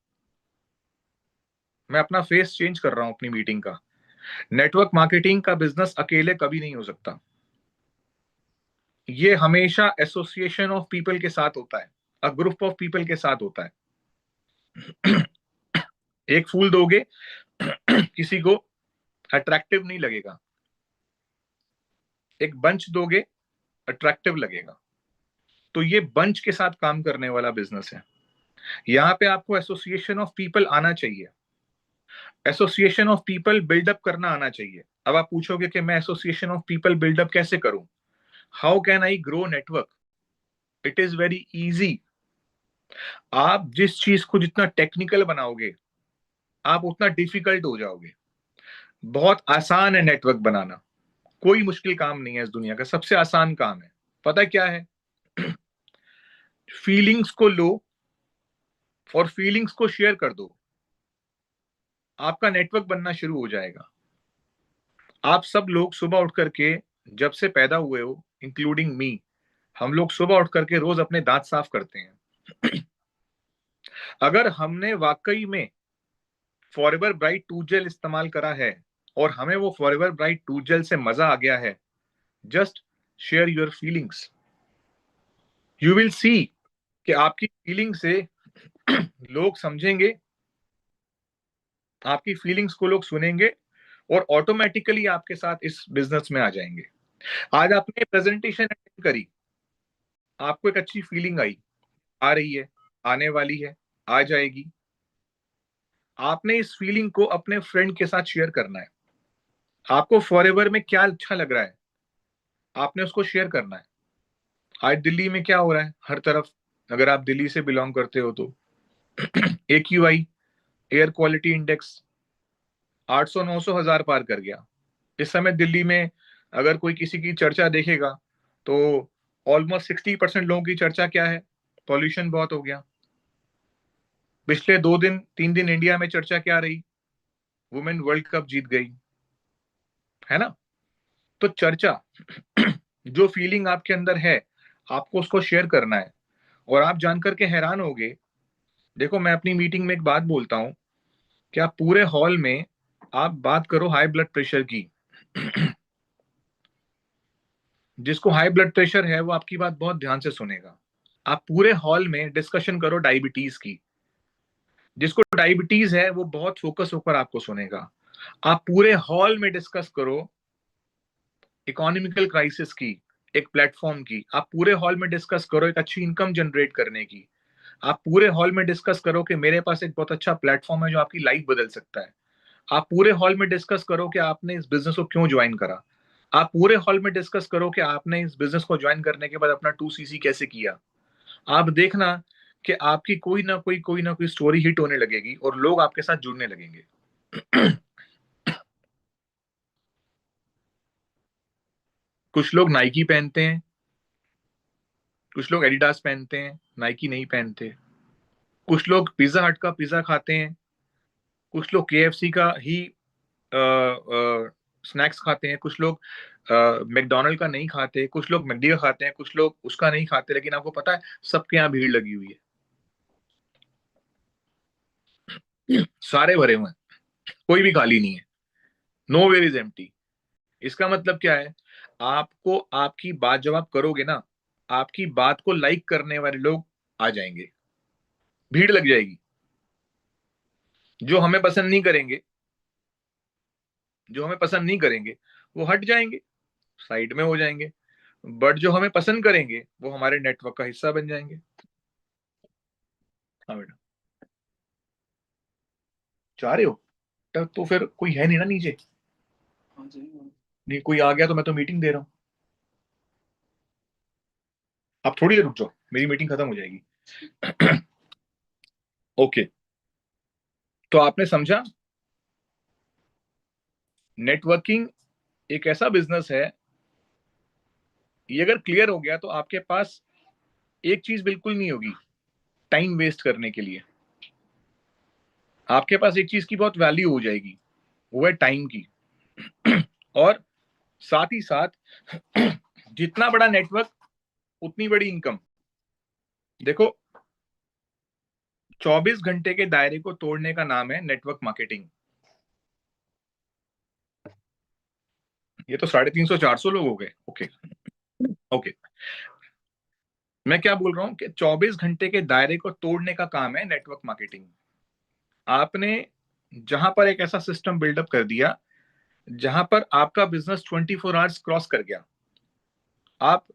मैं अपना फेस चेंज कर रहा हूं अपनी मीटिंग का। नेटवर्क मार्केटिंग का बिजनेस अकेले कभी नहीं हो सकता। ये हमेशा एसोसिएशन ऑफ पीपल के साथ होता है, अ ग्रुप ऑफ पीपल के साथ होता है। एक फूल दोगे, किसी को अट्रैक्टिव नहीं लगेगा। एक बंच दोगे, अट्रैक्टिव लगेगा। तो ये बंच के साथ काम करने वाला बिजनेस है। यहाँ पे आपको एसोसिएशन ऑफ पीपल आना चाहिए। एसोसिएशन ऑफ पीपल बिल्डअप करना आना चाहिए। अब आप पूछोगे कि मैं एसोसिएशन ऑफ पीपल बिल्डअप कैसे करूं, how can I grow network? It is very easy. आप जिस चीज को जितना टेक्निकल बनाओगे, आप उतना डिफिकल्ट हो जाओगे। बहुत आसान है नेटवर्क बनाना, कोई मुश्किल काम नहीं है इस दुनिया का, सबसे आसान काम है। पता क्या है? फीलिंग्स को लो और फीलिंग्स को शेयर कर दो, आपका नेटवर्क बनना शुरू हो जाएगा। आप सब लोग सुबह उठ करके, जब से पैदा हुए हो इंक्लूडिंग मी, हम लोग सुबह उठ करके रोज अपने दांत साफ करते हैं। अगर हमने वाकई में फॉरएवर ब्राइट टूथ जेल इस्तेमाल करा है और हमें वो फॉरएवर ब्राइट टूथ जेल से मजा आ गया है, just share your feelings, you will see कि आपकी फीलिंग से लोग समझेंगे, आपकी फीलिंग्स को लोग सुनेंगे और ऑटोमेटिकली आपके साथ इस बिजनेस में आ जाएंगे। आज आपने प्रेजेंटेशन अटेंड करी, आपको एक अच्छी फीलिंग आई, आ रही है, आने वाली है, आ जाएगी। आपने इस फीलिंग को अपने फ्रेंड के साथ शेयर करना है। आपको फॉरएवर में क्या अच्छा लग रहा है, आपने उसको शेयर करना है। आज दिल्ली में क्या हो रहा है हर तरफ, अगर आप दिल्ली से बिलोंग करते हो तो AQI, एयर क्वालिटी इंडेक्स 800 900 हजार पार कर गया। इस समय दिल्ली में अगर कोई किसी की चर्चा देखेगा तो ऑलमोस्ट 60% लोगों की चर्चा क्या है? पॉल्यूशन बहुत हो गया। पिछले 2 दिन 3 दिन इंडिया में चर्चा क्या रही? वुमेन वर्ल्ड कप जीत गई, है ना? तो चर्चा जो फीलिंग आपके अंदर है, आपको उसको शेयर करना है। और आप जानकर के हैरान होगे, देखो मैं अपनी मीटिंग में एक बात बोलता हूं कि आप पूरे हॉल में आप बात करो हाई ब्लड प्रेशर की। जिसको हाई ब्लड प्रेशर है वो आपकी बात बहुत ध्यान से सुनेगा। आप पूरे हॉल में डिस्कशन करो डायबिटीज की, जिसको डायबिटीज है वो बहुत फोकस होकर आपको सुनेगा। आप पूरे हॉल में डिस्कस करो इकोनॉमिकल क्राइसिस की, एक प्लेटफॉर्म की। आप पूरे हॉल में डिस्कस करो एक अच्छी इनकम जनरेट करने की। आप पूरे हॉल में डिस्कस करो कि मेरे पास एक बहुत अच्छा प्लेटफॉर्म है जो आपकी लाइफ बदल सकता है। आप पूरे हॉल में डिस्कस करो कि आपने इस बिजनेस को क्यों ज्वाइन करा। आप पूरे हॉल में डिस्कस करो कि आपने इस बिजनेस को ज्वाइन करने के बाद अपना 2CC कैसे किया। आप देखना कि आपकी कोई ना कोई स्टोरी हिट होने लगेगी और लोग आपके साथ जुड़ने लगेंगे। कुछ लोग नाइकी पहनते हैं, कुछ लोग एडिडास पहनते हैं, नाइकी नहीं पहनते। कुछ लोग पिज्जा हट का पिज्जा खाते हैं, कुछ लोग KFC का ही स्नैक्स खाते हैं, कुछ लोग मैकडोनल्ड का नहीं खाते, कुछ लोग मैकडी का खाते हैं, कुछ लोग उसका नहीं खाते। लेकिन आपको पता है सबके यहाँ भीड़ लगी हुई है, सारे भरे हुए हैं, कोई भी खाली नहीं है, नो वेयर इज एम्प्टी। इसका मतलब क्या है? आपको आपकी बात जब आप करोगे ना, आपकी बात को लाइक करने वाले लोग आ जाएंगे, भीड़ लग जाएगी। जो हमें पसंद नहीं करेंगे, जो हमें पसंद नहीं करेंगे वो हट जाएंगे, साइड में हो जाएंगे। बट जो हमें पसंद करेंगे वो हमारे नेटवर्क का हिस्सा बन जाएंगे। हाँ बेटा, चाह रहे हो? तो फिर कोई है नहीं ना नीचे? नहीं कोई आ गया तो मैं तो मीटिंग दे रहा हूँ। आप थोड़ी देर रुक जाओ, मेरी मीटिंग खत्म हो जाएगी। ओके, तो आपने समझा, नेटवर्किंग एक ऐसा बिजनेस है, ये अगर क्लियर हो गया तो आपके पास एक चीज बिल्कुल नहीं होगी टाइम वेस्ट करने के लिए। आपके पास एक चीज की बहुत वैल्यू हो जाएगी, वो है टाइम की। और साथ ही साथ जितना बड़ा नेटवर्क उतनी बड़ी इनकम। देखो, 24 घंटे के दायरे को तोड़ने का नाम है नेटवर्क मार्केटिंग। ये तो 350 400 लोग हो गए। ओके, ओके, मैं क्या बोल रहा हूं कि 24 घंटे के दायरे को तोड़ने का काम है नेटवर्क मार्केटिंग। आपने जहां पर एक ऐसा सिस्टम बिल्डअप कर दिया जहां पर आपका बिजनेस 24 आवर्स क्रॉस कर गया, आप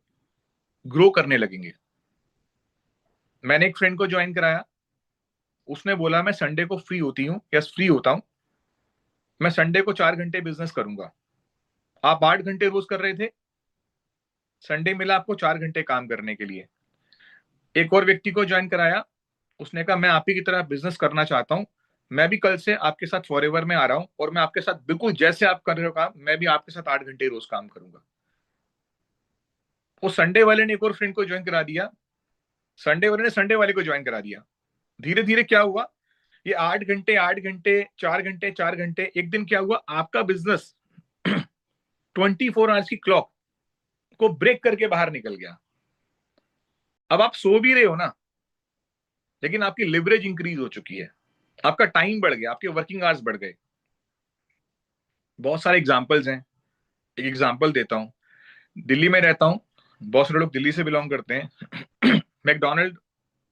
ग्रो करने लगेंगे। मैंने एक फ्रेंड को ज्वाइन कराया, उसने बोला मैं संडे को फ्री होती हूँ या फ्री होता हूँ, मैं संडे को 4 घंटे बिजनेस करूंगा। आप 8 घंटे रोज कर रहे थे, संडे मिला आपको 4 घंटे काम करने के लिए। एक और व्यक्ति को ज्वाइन कराया, उसने कहा मैं आप ही की तरह बिजनेस करना चाहता हूं, मैं भी कल से आपके साथ फॉरएवर में आ रहा हूं और मैं आपके साथ बिल्कुल जैसे आप कर रहे हो काम, मैं भी आपके साथ 8 घंटे रोज काम करूंगा। वो संडे वाले ने एक और फ्रेंड को ज्वाइन करा दिया, संडे वाले ने संडे वाले को ज्वाइन करा दिया। धीरे धीरे क्या हुआ, ये 8 घंटे 8 घंटे 4 घंटे 4 घंटे, एक दिन क्या हुआ, आपका बिजनेस 24 आवर्स की क्लॉक को ब्रेक करके बाहर निकल गया। अब आप सो भी रहे हो ना, लेकिन आपकी लिवरेज इंक्रीज हो चुकी है, आपका टाइम बढ़ गया, आपके वर्किंग आवर्स बढ़ गए। बहुत सारे एग्जाम्पल्स हैं, एक एग्जाम्पल देता हूं। दिल्ली में रहता हूं, बहुत सारे लोग दिल्ली से बिलोंग करते हैं। मैकडोनल्ड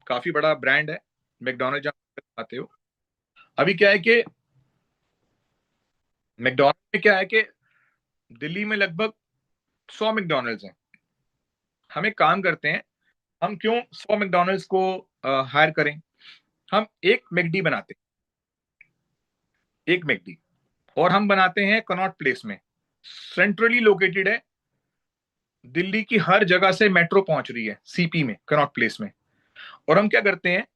काफी बड़ा ब्रांड है, मैकडोनल्ड जहां आते हो। अभी क्या है कि मैकडोनल्ड में क्या है कि दिल्ली में लगभग 100 मैकडोनल्ड्स हैं। हम एक काम करते हैं, हम क्यों 100 मैकडोनल्ड्स को हायर करें, हम एक मैकडी बनाते हैं, एक मैकडी, और हम बनाते हैं कनॉट प्लेस में, सेंट्रली लोकेटेड है, दिल्ली की हर जगह से मेट्रो पहुंच रही है सीपी में, कनॉट प्लेस में। और हम क्या करते हैं,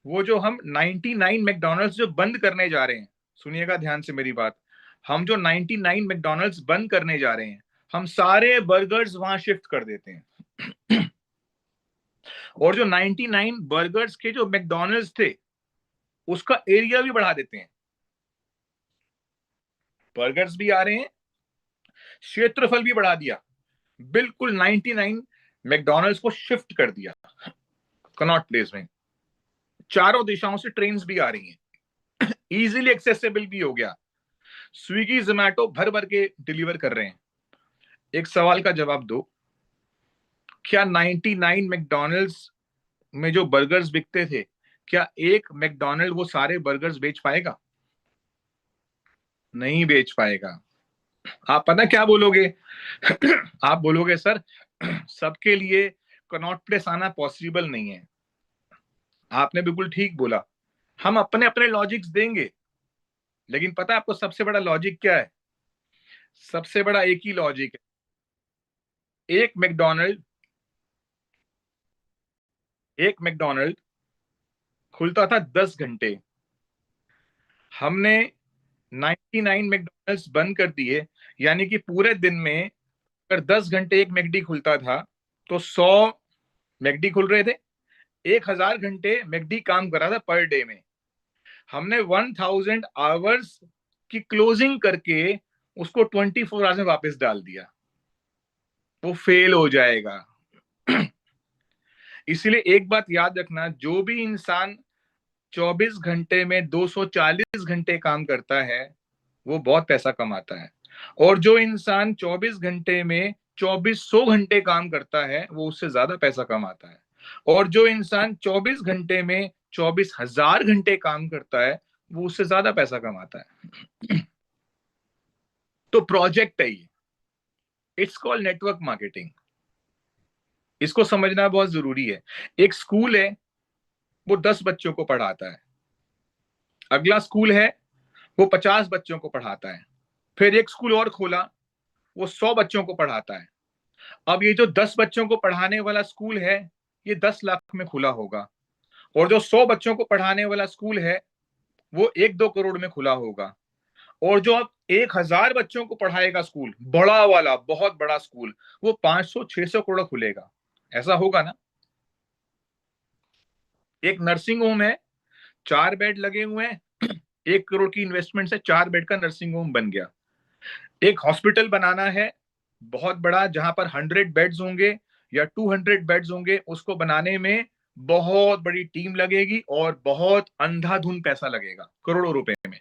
वो जो हम 99 मैकडोनल्ड्स जो बंद करने जा रहे हैं, सुनिएगा ध्यान से मेरी बात, हम जो 99 मैकडोनल्ड्स बंद करने जा रहे हैं, हम सारे बर्गर्स वहां शिफ्ट कर देते हैं। और जो 99 बर्गर्स के जो मैकडोनल्ड्स थे, उसका एरिया भी बढ़ा देते हैं। बर्गर्स भी आ रहे हैं, क्षेत्रफल भी बढ़ा दिया, बिल्कुल 99 मैकडोनल्ड्स को शिफ्ट कर दिया कनॉट प्लेस में। चारों दिशाओं से ट्रेन भी आ रही हैं, इजीली एक्सेसिबल भी हो गया, स्विगी जोमैटो भर भर के डिलीवर कर रहे हैं। एक सवाल का जवाब दो, क्या 99 मैकडोनल्ड्स में जो बर्गर्स बिकते थे, क्या एक मैकडोनल्ड वो सारे बर्गर्स बेच पाएगा? नहीं बेच पाएगा। आप पता क्या बोलोगे? आप बोलोगे सर सबके लिए कनॉट प्लेस आना पॉसिबल नहीं है। आपने बिल्कुल ठीक बोला, हम अपने अपने लॉजिक्स देंगे, लेकिन पता है आपको सबसे बड़ा लॉजिक क्या है? सबसे बड़ा एक ही लॉजिक है, एक मैकडोनल्ड खुलता था 10 घंटे, हमने 99 मैकडोनल्ड्स बंद कर दिए, यानी कि पूरे दिन में अगर 10 घंटे एक मैकडी खुलता था, तो 100 मैकडी खुल रहे थे, 1000 घंटे मैकडी काम कर रहा था पर डे में। हमने 1000 आवर्स की क्लोजिंग करके उसको 24 आवर्स में वापस डाल दिया, वो फेल हो जाएगा। इसलिए एक बात याद रखना, जो भी इंसान 24 घंटे में 240 घंटे काम करता है, वो बहुत पैसा कमाता है। और जो इंसान 24 घंटे में 2400 घंटे काम करता है, वो उससे ज्यादा पैसा कमाता है। और जो इंसान 24 घंटे में 24,000 घंटे काम करता है, वो उससे ज्यादा पैसा कमाता है। तो प्रोजेक्ट है ये, इट्स कॉल्ड नेटवर्क मार्केटिंग। इसको समझना बहुत जरूरी है। एक स्कूल है, वो 10 बच्चों को पढ़ाता है, अगला स्कूल है वो 50 बच्चों को पढ़ाता है, फिर एक स्कूल और खोला, वो 100 बच्चों को पढ़ाता है। अब ये जो 10 बच्चों को पढ़ाने वाला स्कूल है, ये 10 लाख में खुला होगा, और जो 100 बच्चों को पढ़ाने वाला स्कूल है, वो 1-2 करोड़ में खुला होगा। और जो अब 1000 बच्चों को पढ़ाएगा स्कूल, बड़ा वाला बहुत बड़ा स्कूल, वो 500-600 करोड़ खुलेगा। ऐसा होगा ना? एक नर्सिंग होम है, 4 बेड लगे हुए हैं, 1 करोड़ की इन्वेस्टमेंट से 4 बेड का नर्सिंग होम बन गया। एक हॉस्पिटल बनाना है बहुत बड़ा, जहां पर 100 बेड्स होंगे या 200 बेड्स होंगे, उसको बनाने में बहुत बड़ी टीम लगेगी और बहुत अंधाधुंध पैसा लगेगा, करोड़ों रुपए में।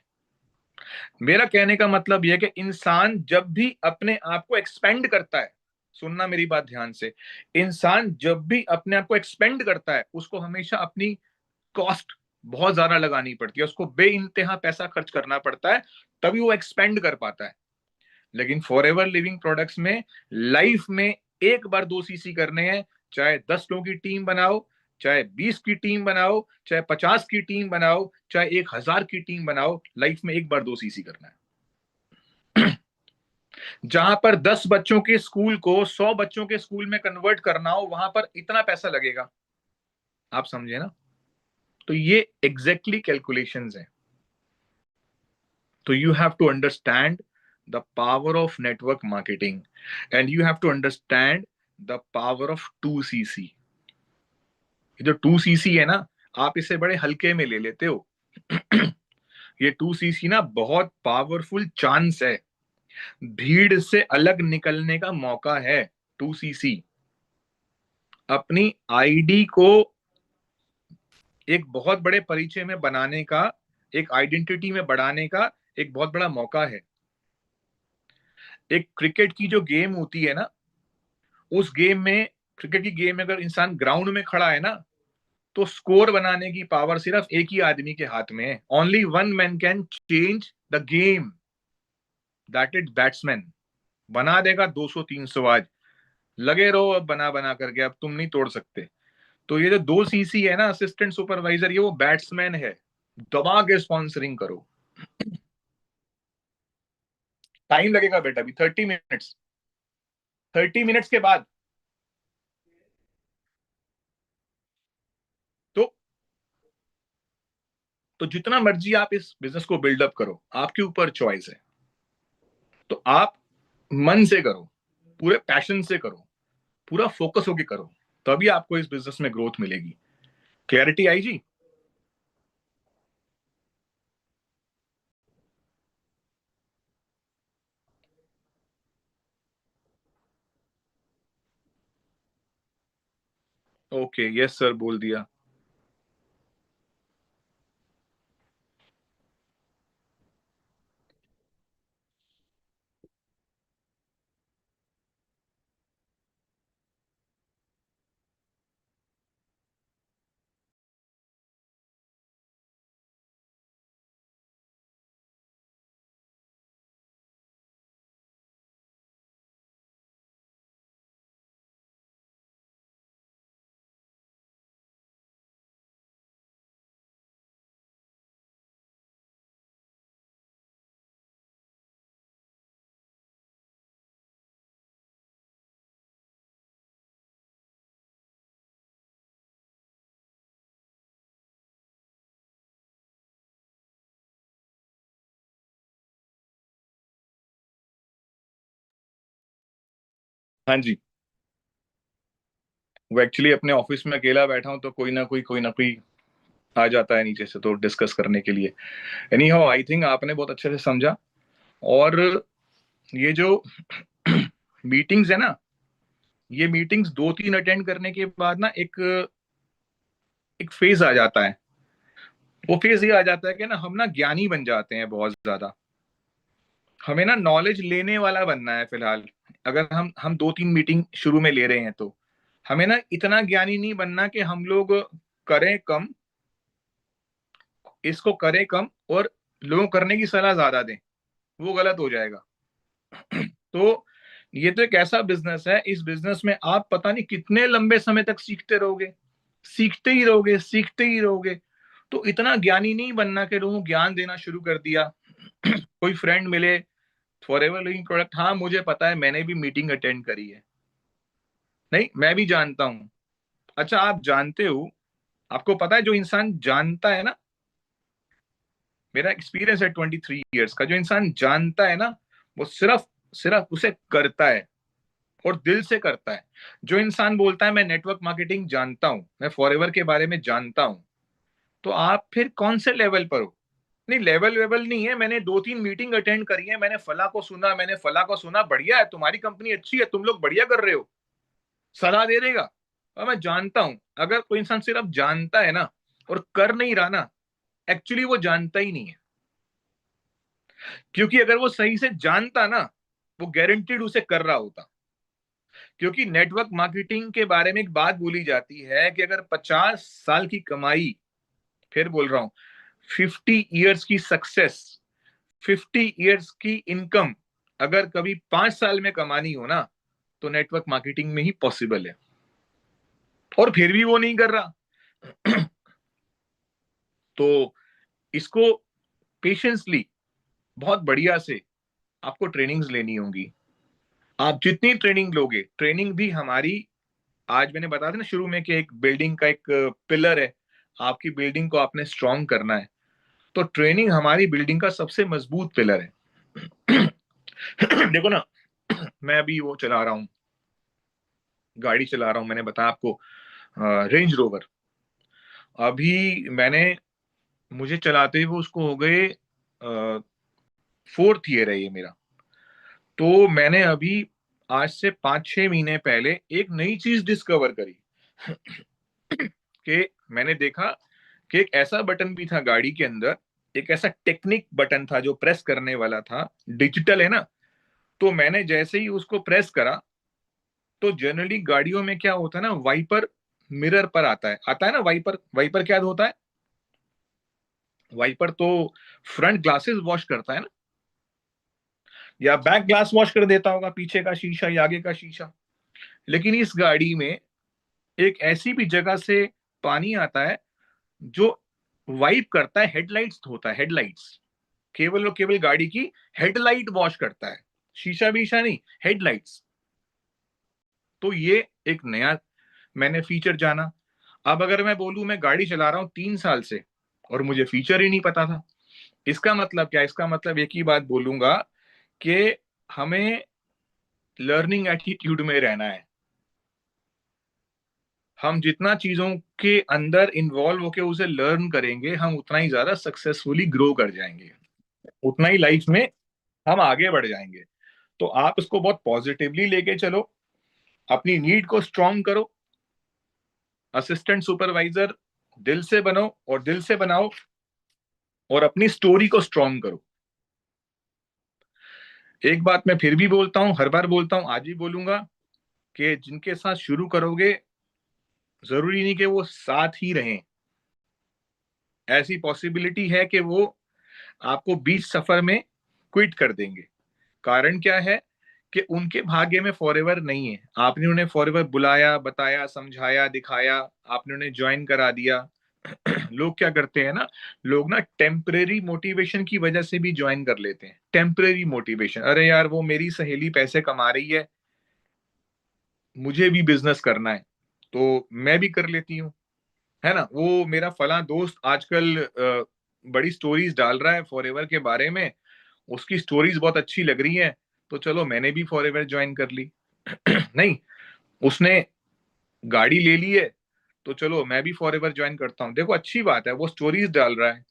मेरा कहने का मतलब यह कि इंसान जब भी अपने आप को एक्सपेंड करता है, सुनना मेरी बात ध्यान से, इंसान जब भी अपने आप को एक्सपेंड करता है, उसको हमेशा अपनी कॉस्ट बहुत ज्यादा लगानी पड़ती है, उसको बे इंतहा पैसा खर्च करना पड़ता है, तभी वो एक्सपेंड कर पाता है। लेकिन फॉर एवर लिविंग प्रोडक्ट्स में लाइफ में एक बार 2 सीसी करने हैं, चाहे 10 लोगों की टीम बनाओ, चाहे 20 की टीम बनाओ, चाहे 50 की टीम बनाओ, चाहे 1000 की टीम बनाओ, लाइफ में एक बार 2 सीसी करना है। जहां पर 10 बच्चों के स्कूल को 100 बच्चों के स्कूल में कन्वर्ट करना हो, वहां पर इतना पैसा लगेगा। आप समझे ना? तो ये एग्जैक्टली कैलकुलेशंस हैं। तो you have to understand the power of network marketing and you have to understand the power of 2cc। ये जो 2cc है ना, आप इसे बड़े हल्के में ले लेते हो। ये 2cc ना बहुत पावरफुल चांस है, भीड़ से अलग निकलने का मौका है। 2cc अपनी आईडी को एक बहुत बड़े परिचय में बनाने का, एक आइडेंटिटी में बढ़ाने का एक बहुत बड़ा मौका है। एक क्रिकेट की जो गेम होती है ना, उस गेम में, क्रिकेट की गेम में अगर इंसान ग्राउंड में खड़ा है ना, तो स्कोर बनाने की पावर सिर्फ एक ही आदमी के हाथ में है। Only one man can change the game, that is batsman. बना देगा 200-300 आज, लगे रहो अब बना बना करके, अब तुम नहीं तोड़ सकते। तो ये जो 2cc है ना, असिस्टेंट सुपरवाइजर, ये वो बैट्समैन है। दबा के स्पॉन्सरिंग करो। टाइम लगेगा बेटा, अभी 30 मिनट्स, 30 मिनट्स के बाद। तो तो जितना मर्जी आप इस बिजनेस को बिल्डअप करो, आपके ऊपर चॉइस है। तो आप मन से करो, पूरे पैशन से करो, पूरा फोकस होके करो, तभी आपको इस बिजनेस में ग्रोथ मिलेगी। क्लैरिटी आई जी? ओके, यस सर, बोल दिया। हाँ जी, वो एक्चुअली अपने ऑफिस में अकेला बैठा हूं, तो कोई ना कोई आ जाता है नीचे से, तो डिस्कस करने के लिए। एनी हाउ, आई थिंक आपने बहुत अच्छे से समझा। और ये जो मीटिंग्स है ना, ये मीटिंग्स 2-3 अटेंड करने के बाद ना एक एक फेज आ जाता है। वो फेज ये आ जाता है कि ना हम ना ज्ञानी बन जाते हैं बहुत ज्यादा। हमें ना नॉलेज लेने वाला बनना है फिलहाल। अगर हम 2-3 मीटिंग शुरू में ले रहे हैं, तो हमें ना इतना ज्ञानी नहीं बनना कि हम लोग करें कम, इसको करें कम और लोगों को करने की सलाह ज्यादा दें। वो गलत हो जाएगा। तो ये तो एक ऐसा बिजनेस है, इस बिजनेस में आप पता नहीं कितने लंबे समय तक सीखते रहोगे, सीखते ही रहोगे, सीखते ही रहोगे। तो इतना ज्ञानी नहीं बनना कि लोगों को ज्ञान देना शुरू कर दिया। कोई फ्रेंड मिले, फॉर एवर लिविंग प्रोडक्ट, हाँ मुझे पता है, मैंने भी मीटिंग अटेंड करी है, नहीं मैं भी जानता हूं। अच्छा, आप जानते हो, आपको पता है जो इंसान जानता है ना, मेरा एक्सपीरियंस है 23 ईयर्स का, जो इंसान जानता है ना, वो सिर्फ सिर्फ उसे करता है और दिल से करता है। जो इंसान बोलता है मैं नेटवर्क मार्केटिंग जानता हूं, मैं फॉरएवर के बारे में जानता हूं, तो आप फिर कौन से लेवल पर हो? नहीं, लेवल वेवल नहीं है, मैंने 2-3 मीटिंग अटेंड करी है, मैंने फला को सुना, मैंने फला को सुना, बढ़िया है, तुम्हारी कंपनी अच्छी है, तुम लोग बढ़िया कर रहे हो, सलाह दे देगा। और मैं जानता हूं, अगर कोई इंसान सिर्फ जानता है ना और कर नहीं रहा ना, एक्चुअली वो जानता ही नहीं है। क्योंकि अगर वो सही से जानता ना, वो गारंटीड उसे कर रहा होता। क्योंकि नेटवर्क मार्केटिंग के बारे में एक बात बोली जाती है कि अगर 50 साल की कमाई, फिर बोल रहा हूं, 50 ईयर्स की सक्सेस, 50 ईयर्स की इनकम अगर कभी 5 साल में कमानी हो ना, तो नेटवर्क मार्केटिंग में ही पॉसिबल है। और फिर भी वो नहीं कर रहा। तो इसको पेशेंसली, बहुत बढ़िया से आपको ट्रेनिंग्स लेनी होंगी। आप जितनी ट्रेनिंग लोगे, ट्रेनिंग भी हमारी, आज मैंने बताया था ना शुरू में कि एक बिल्डिंग का एक पिलर है, आपकी बिल्डिंग को आपने स्ट्रांग करना है, तो ट्रेनिंग हमारी बिल्डिंग का सबसे मजबूत पिलर है। देखो ना, मैं अभी वो चला रहा हूँ, गाड़ी चला रहा हूँ, मैंने बताया आपको, रेंज रोवर। अभी मैंने, मुझे चलाते हुए उसको हो गए 4th ईयर है ये मेरा। तो मैंने अभी आज से 5-6 महीने पहले एक नई चीज डिस्कवर करी कि मैंने देखा कि एक ऐसा बटन भी था गाड़ी के अंदर, एक ऐसा टेक्निक बटन था जो प्रेस करने वाला था, डिजिटल है ना। तो मैंने जैसे ही उसको प्रेस करा, तो जनरली गाड़ियों में क्या होता है ना, वाइपर मिरर पर आता है ना, वाइपर, वाइपर क्या होता है, वाइपर तो फ्रंट ग्लासेस वॉश करता है ना, या बैक ग्लास वॉश कर देता होगा, पीछे का शीशा या आगे का शीशा। लेकिन इस गाड़ी में एक ऐसी भी जगह से पानी आता है जो वाइप करता है, हेडलाइट्स होता है, हेडलाइट्स, केवल और केवल गाड़ी की हेडलाइट वॉश करता है, शीशा बीशा नहीं, हेडलाइट्स। तो ये एक नया मैंने फीचर जाना। अब अगर मैं बोलूं मैं गाड़ी चला रहा हूं 3 साल से और मुझे फीचर ही नहीं पता था, इसका मतलब क्या, इसका मतलब एक ही बात बोलूंगा कि हमें लर्निंग एटीट्यूड में रहना है। हम जितना चीजों के अंदर इन्वॉल्व होके उसे लर्न करेंगे, हम उतना ही ज्यादा सक्सेसफुली ग्रो कर जाएंगे, उतना ही लाइफ में हम आगे बढ़ जाएंगे। तो आप इसको बहुत पॉजिटिवली लेके चलो, अपनी नीड को स्ट्रांग करो, असिस्टेंट सुपरवाइजर दिल से बनो और दिल से बनाओ, और अपनी स्टोरी को स्ट्रांग करो। एक बात मैं फिर भी बोलता हूं, हर बार बोलता हूं, आज भी बोलूंगा, कि जिनके साथ शुरू करोगे जरूरी नहीं कि वो साथ ही रहें, ऐसी पॉसिबिलिटी है कि वो आपको बीच सफर में क्विट कर देंगे। कारण क्या है कि उनके भाग्य में फॉरएवर नहीं है, आपने उन्हें फॉरएवर बुलाया, बताया, समझाया, दिखाया, आपने उन्हें ज्वाइन करा दिया। लोग क्या करते हैं ना, लोग ना टेम्परेरी मोटिवेशन की वजह से भी ज्वाइन कर लेते हैं, टेम्परेरी मोटिवेशन, अरे यार वो मेरी सहेली पैसे कमा रही है, मुझे भी बिजनेस करना है, तो मैं भी कर लेती हूँ, है ना। वो मेरा फला दोस्त आजकल बड़ी स्टोरीज डाल रहा है फॉरएवर के बारे में, उसकी स्टोरीज बहुत अच्छी लग रही है, तो चलो मैंने भी फॉरएवर ज्वाइन कर ली। नहीं, उसने गाड़ी ले ली है, तो चलो मैं भी फॉरएवर ज्वाइन करता हूँ। देखो अच्छी बात है, वो स्टोरीज डाल रहा है,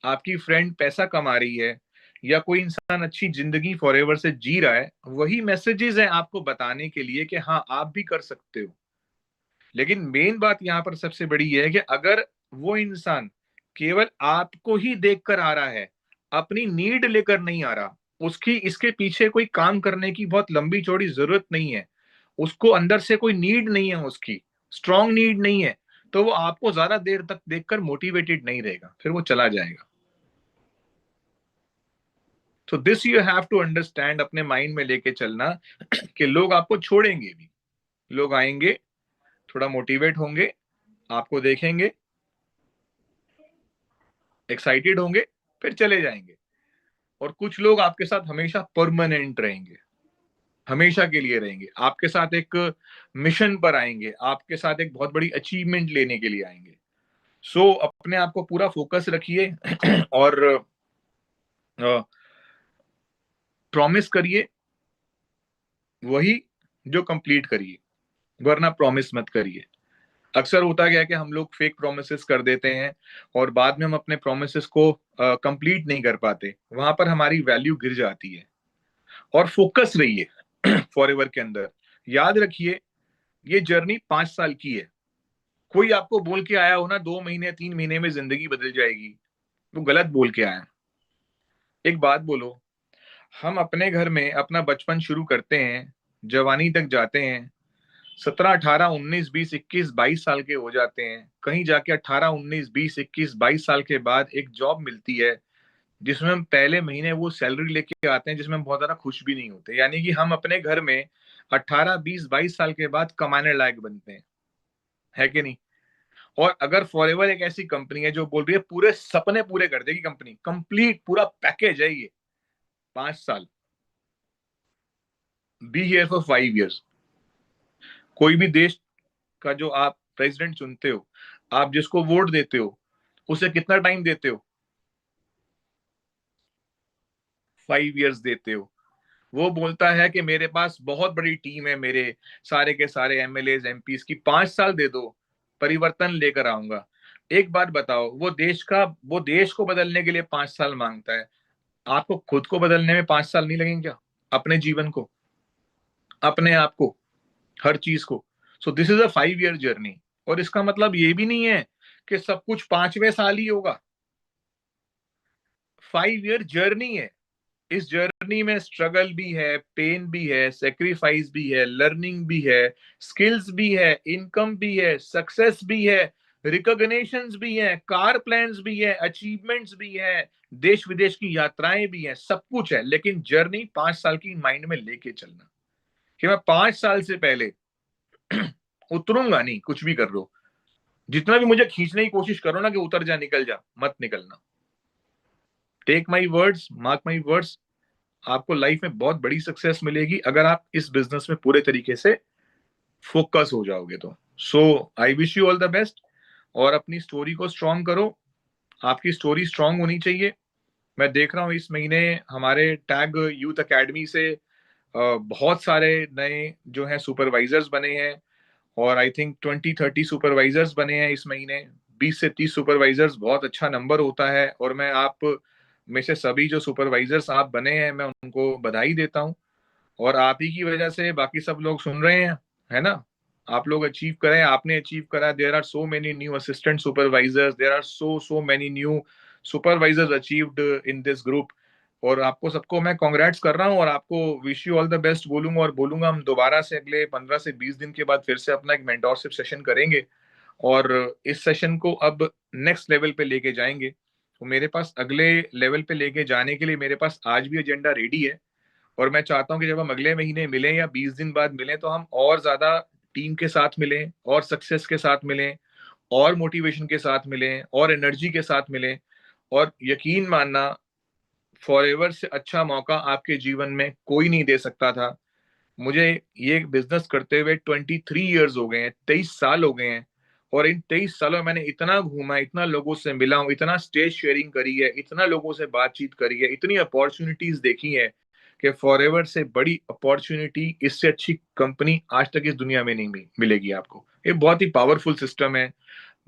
आपकी फ्रेंड पैसा कमा रही है, या कोई इंसान अच्छी जिंदगी फॉरएवर से जी रहा है, वही मैसेजेस हैं आपको बताने के लिए कि हाँ आप भी कर सकते हो। लेकिन मेन बात यहाँ पर सबसे बड़ी यह है कि अगर वो इंसान केवल आपको ही देखकर आ रहा है, अपनी नीड लेकर नहीं आ रहा, उसकी इसके पीछे कोई काम करने की बहुत लंबी चौड़ी जरूरत नहीं है, उसको अंदर से कोई नीड नहीं है, उसकी स्ट्रांग नीड नहीं है, तो वो आपको ज्यादा देर तक देखकर मोटिवेटेड नहीं रहेगा, फिर वो चला जाएगा। तो this you have to understand, अपने माइंड में लेके चलना कि लोग आपको छोड़ेंगे भी, लोग आएंगे, थोड़ा मोटिवेट होंगे, आपको देखेंगे, एक्साइटेड होंगे, फिर चले जाएंगे। और कुछ लोग आपके साथ हमेशा परमानेंट रहेंगे, हमेशा के लिए रहेंगे, आपके साथ एक मिशन पर आएंगे, आपके साथ एक बहुत बड़ी अचीवमेंट लेने के लिए आएंगे। सो अपने आप को पूरा फोकस रखिए और प्रॉमिस करिए वही जो कंप्लीट करिए, वरना प्रॉमिस मत करिए। अक्सर होता गया कि हम लोग फेक प्रोमिस कर देते हैं और बाद में हम अपने प्रोमिस को कंप्लीट नहीं कर पाते, वहां पर हमारी वैल्यू गिर जाती है। और फोकस रहिए फॉरएवर के अंदर, याद रखिए ये जर्नी 5 साल की है। कोई आपको बोल के आया हो ना 2 महीने 3 महीने में जिंदगी बदल जाएगी, वो गलत बोल के आया। एक बात बोलो, हम अपने घर में अपना बचपन शुरू करते हैं, जवानी तक जाते हैं, 17 18 19 20 21 22 साल के हो जाते हैं, कहीं जाके 18 19 20 21 22 साल के बाद एक जॉब मिलती है जिसमें हम पहले महीने वो सैलरी लेके आते हैं, जिसमें हम बहुत ज्यादा खुश भी नहीं होते, यानी कि हम अपने घर में 18 20 22 साल के बाद कमाने लायक बनते हैं, है कि नहीं। और अगर फॉरएवर एक ऐसी कंपनी है जो बोल रही है पूरे सपने पूरे कर देगी, कंपनी कंप्लीट पूरा पैकेज है ये, 5 साल, बी हियर फॉर 5 years। कोई भी देश का जो आप प्रेसिडेंट चुनते हो, आप जिसको वोट देते हो, उसे कितना टाइम देते हो? 5 years देते हो। वो बोलता है कि मेरे पास बहुत बड़ी टीम है, मेरे सारे के सारे एमएलए एमपीज की, 5 साल दे दो, परिवर्तन लेकर आऊंगा। एक बात बताओ, वो देश को बदलने के लिए 5 साल मांगता है, आपको खुद को बदलने में 5 साल नहीं लगेंगे क्या? अपने जीवन को, अपने आप को, हर चीज को। So this is a 5 year journey. और इसका मतलब ये भी नहीं है कि सब कुछ 5वें साल ही होगा। 5 year जर्नी है। इस जर्नी में स्ट्रगल भी है, पेन भी है, सेक्रीफाइस भी है, लर्निंग भी है, स्किल्स भी है, इनकम भी है, सक्सेस भी है, रिकॉग्निशंस भी है, कार प्लान्स भी है, अचीवमेंट्स भी है, देश विदेश की यात्राएं भी हैं, सब कुछ है। लेकिन जर्नी 5 साल की माइंड में लेके चलना कि मैं 5 साल से पहले उतरूंगा नहीं, कुछ भी कर लो, जितना भी मुझे खींचने की कोशिश करो ना कि उतर जा, निकल जा, मत निकलना। Take my words, mark my words, आपको लाइफ में बहुत बड़ी सक्सेस मिलेगी अगर आप इस बिजनेस में पूरे तरीके से फोकस हो जाओगे तो। So I wish you all the best, और अपनी स्टोरी को स्ट्रॉन्ग करो। आपकी स्टोरी स्ट्रॉन्ग होनी चाहिए। मैं देख रहा हूँ इस महीने हमारे टैग यूथ एकेडमी से बहुत सारे नए जो है सुपरवाइजर्स बने हैं, और आई थिंक 20-30 सुपरवाइजर्स बने हैं इस महीने। 20 से 30 सुपरवाइजर्स बहुत अच्छा नंबर होता है, और मैं आप में से सभी जो सुपरवाइजर्स आप बने हैं, मैं उनको बधाई देता हूँ। और आप ही की वजह से बाकी सब लोग सुन रहे हैं, है ना? आप लोग अचीव करें, आपने अचीव करा। There are so many new assistant supervisors, there are so many new supervisors achieved in this group. और आपको सबको मैं कॉन्ग्रेट्स कर रहा हूँ, और आपको wish you all the best बोलूंगा। और बोलूंगा हम दोबारा से अगले 15 से 20 दिन के बाद फिर से अपना एक मेंटोरशिप सेशन करेंगे, और इस सेशन को अब नेक्स्ट लेवल पे लेके जाएंगे। तो मेरे पास अगले लेवल पे लेके जाने के लिए मेरे पास आज भी एजेंडा रेडी है, और मैं चाहता हूं कि जब हम अगले महीने मिलें या 20 दिन बाद मिलें, तो हम और ज्यादा टीम के साथ मिलें, और सक्सेस के साथ मिलें, और मोटिवेशन के साथ मिलें, और एनर्जी के साथ मिलें। और यकीन मानना, फॉरएवर से अच्छा मौका आपके जीवन में कोई नहीं दे सकता था। मुझे ये बिजनेस करते हुए 23 years हो गए हैं, 23 साल हो गए हैं। और इन 23 सालों में मैंने इतना घूमा, इतना लोगों से मिला हूं, इतना स्टेज शेयरिंग करी है, इतना लोगों से बातचीत करी है, इतनी अपॉर्चुनिटीज देखी है कि फॉरएवर से बड़ी अपॉर्चुनिटी, इससे अच्छी कंपनी आज तक इस दुनिया में नहीं मिलेगी आपको। ये बहुत ही पावरफुल सिस्टम है।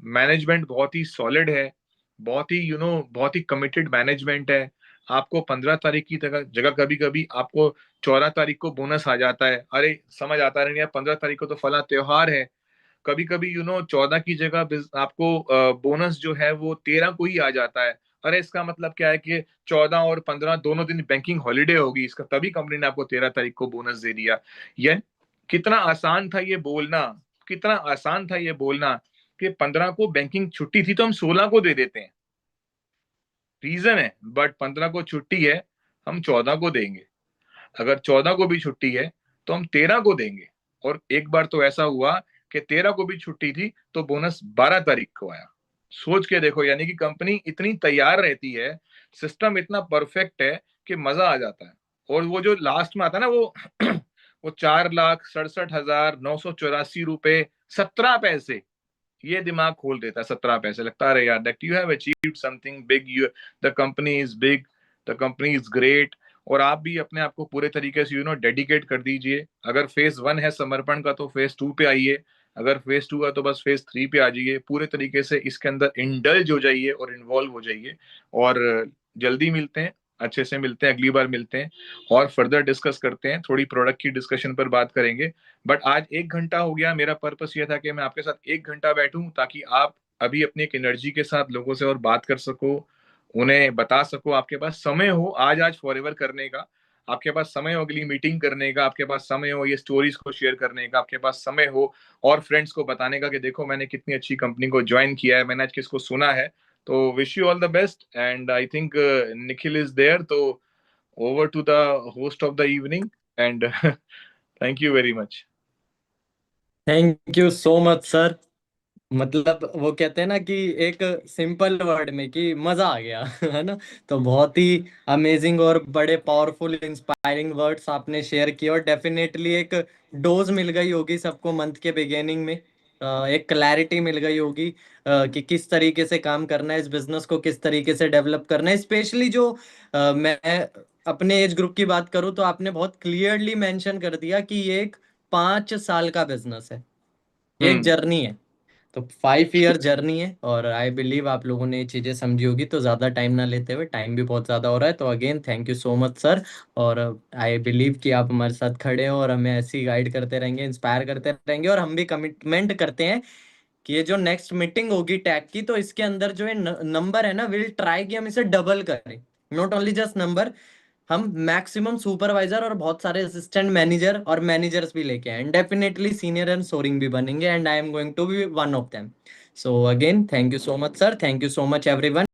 मैनेजमेंट बहुत ही सॉलिड है, बहुत ही बहुत ही कमिटेड मैनेजमेंट है। आपको 15 तारीख की जगह जगह कभी कभी आपको 14 तारीख को बोनस आ जाता है। अरे समझ आता नहीं यार, 15 तारीख को तो फला त्योहार है। कभी कभी 14 की जगह आपको बोनस जो है वो 13 को ही आ जाता है। अरे इसका मतलब क्या है कि 14 और 15 दोनों दिन बैंकिंग हॉलीडे होगी, इसका तभी कंपनी ने आपको 13 तारीख को बोनस दे दिया। ये कितना आसान था ये बोलना, कितना आसान था ये बोलना कि 15 को बैंकिंग छुट्टी थी तो हम 16 को दे देते हैं। रीजन है, बट 15 को छुट्टी है, हम 14 को देंगे। अगर 14 को भी छुट्टी है तो हम 13 को देंगे। और एक बार तो ऐसा हुआ कि 13 को भी छुट्टी थी तो बोनस 12 तारीख को आया। सोच के देखो, यानी कि कंपनी इतनी तैयार रहती है, सिस्टम इतना परफेक्ट है कि मजा आ जाता है। और वो जो लास्ट में आता है ना, वो वो 4,67,984 रुपए 17 पैसे, ये दिमाग खोल देता है। 17 पैसे लगता है, अरे यार, that you have achieved something big, you, the company is big, the company is great. और आप भी अपने आप को पूरे तरीके से डेडिकेट कर दीजिए। अगर फेज 1 है समर्पण का, तो फेज 2 पे आइए। अगर फेज 2 है तो बस फेज 3 पे आ जाइए। पूरे तरीके से इसके अंदर इंडल्ज हो जाइए और इन्वॉल्व हो जाइए। और जल्दी मिलते हैं, अच्छे से मिलते हैं, अगली बार मिलते हैं, और फर्दर डिस्कस करते हैं, थोड़ी प्रोडक्ट की डिस्कशन पर बात करेंगे। बट आज 1 घंटा हो गया। मेरा पर्पस ये था कि मैं आपके साथ 1 घंटा बैठूं, ताकि आप अभी अपनी एक एनर्जी के साथ लोगों से और बात कर सको, उन्हें बता सको, आपके पास समय हो आज आज फॉरएवर करने का, आपके पास समय हो अगली मीटिंग करने का, आपके पास समय हो ये स्टोरीज को शेयर करने का, आपके पास समय हो और फ्रेंड्स को बताने का कि देखो मैंने कितनी अच्छी कंपनी को ज्वाइन किया है, मैंने आज किसको सुना है। तो wish you all the best, and I think Nikhil is there, तो over to the host of the evening, and thank you very much.
Thank you so much sir. मतलब वो कहते हैं ना कि एक सिंपल वर्ड में कि मजा आ गया है ना। तो बहुत ही अमेजिंग और बड़े पावरफुल इंस्पायरिंग वर्ड्स आपने शेयर किए, और डेफिनेटली एक डोज मिल गई होगी सबको मंथ के बिगिनिंग में। एक क्लैरिटी मिल गई होगी कि किस तरीके से काम करना है, इस बिजनेस को किस तरीके से डेवलप करना है। स्पेशली जो मैं अपने एज ग्रुप की बात करूं, तो आपने बहुत क्लियरली मेंशन कर दिया कि ये एक 5 साल का बिजनेस है, एक
हम्म।
जर्नी है। तो 5 ईयर जर्नी है, और आई बिलीव आप लोगों ने ये चीजें समझी होगी। तो ज्यादा टाइम ना लेते हुए, टाइम भी बहुत ज्यादा हो रहा है, तो again thank you so much sir. और आई बिलीव कि आप हमारे साथ खड़े हो और हमें ऐसे ही गाइड करते रहेंगे, इंस्पायर करते रहेंगे। और हम भी कमिटमेंट करते हैं कि ये जो नेक्स्ट मीटिंग होगी टैग की, तो इसके अंदर जो है नंबर है ना, विल ट्राई कि हम इसे डबल करें। नॉट ओनली जस्ट नंबर, हम मैक्सिमम सुपरवाइजर और बहुत सारे असिस्टेंट मैनेजर और मैनेजर्स भी लेके आए, and definitely senior and soaring भी बनेंगे, and I am going to be one of them. So again thank you so much sir, thank you so much everyone.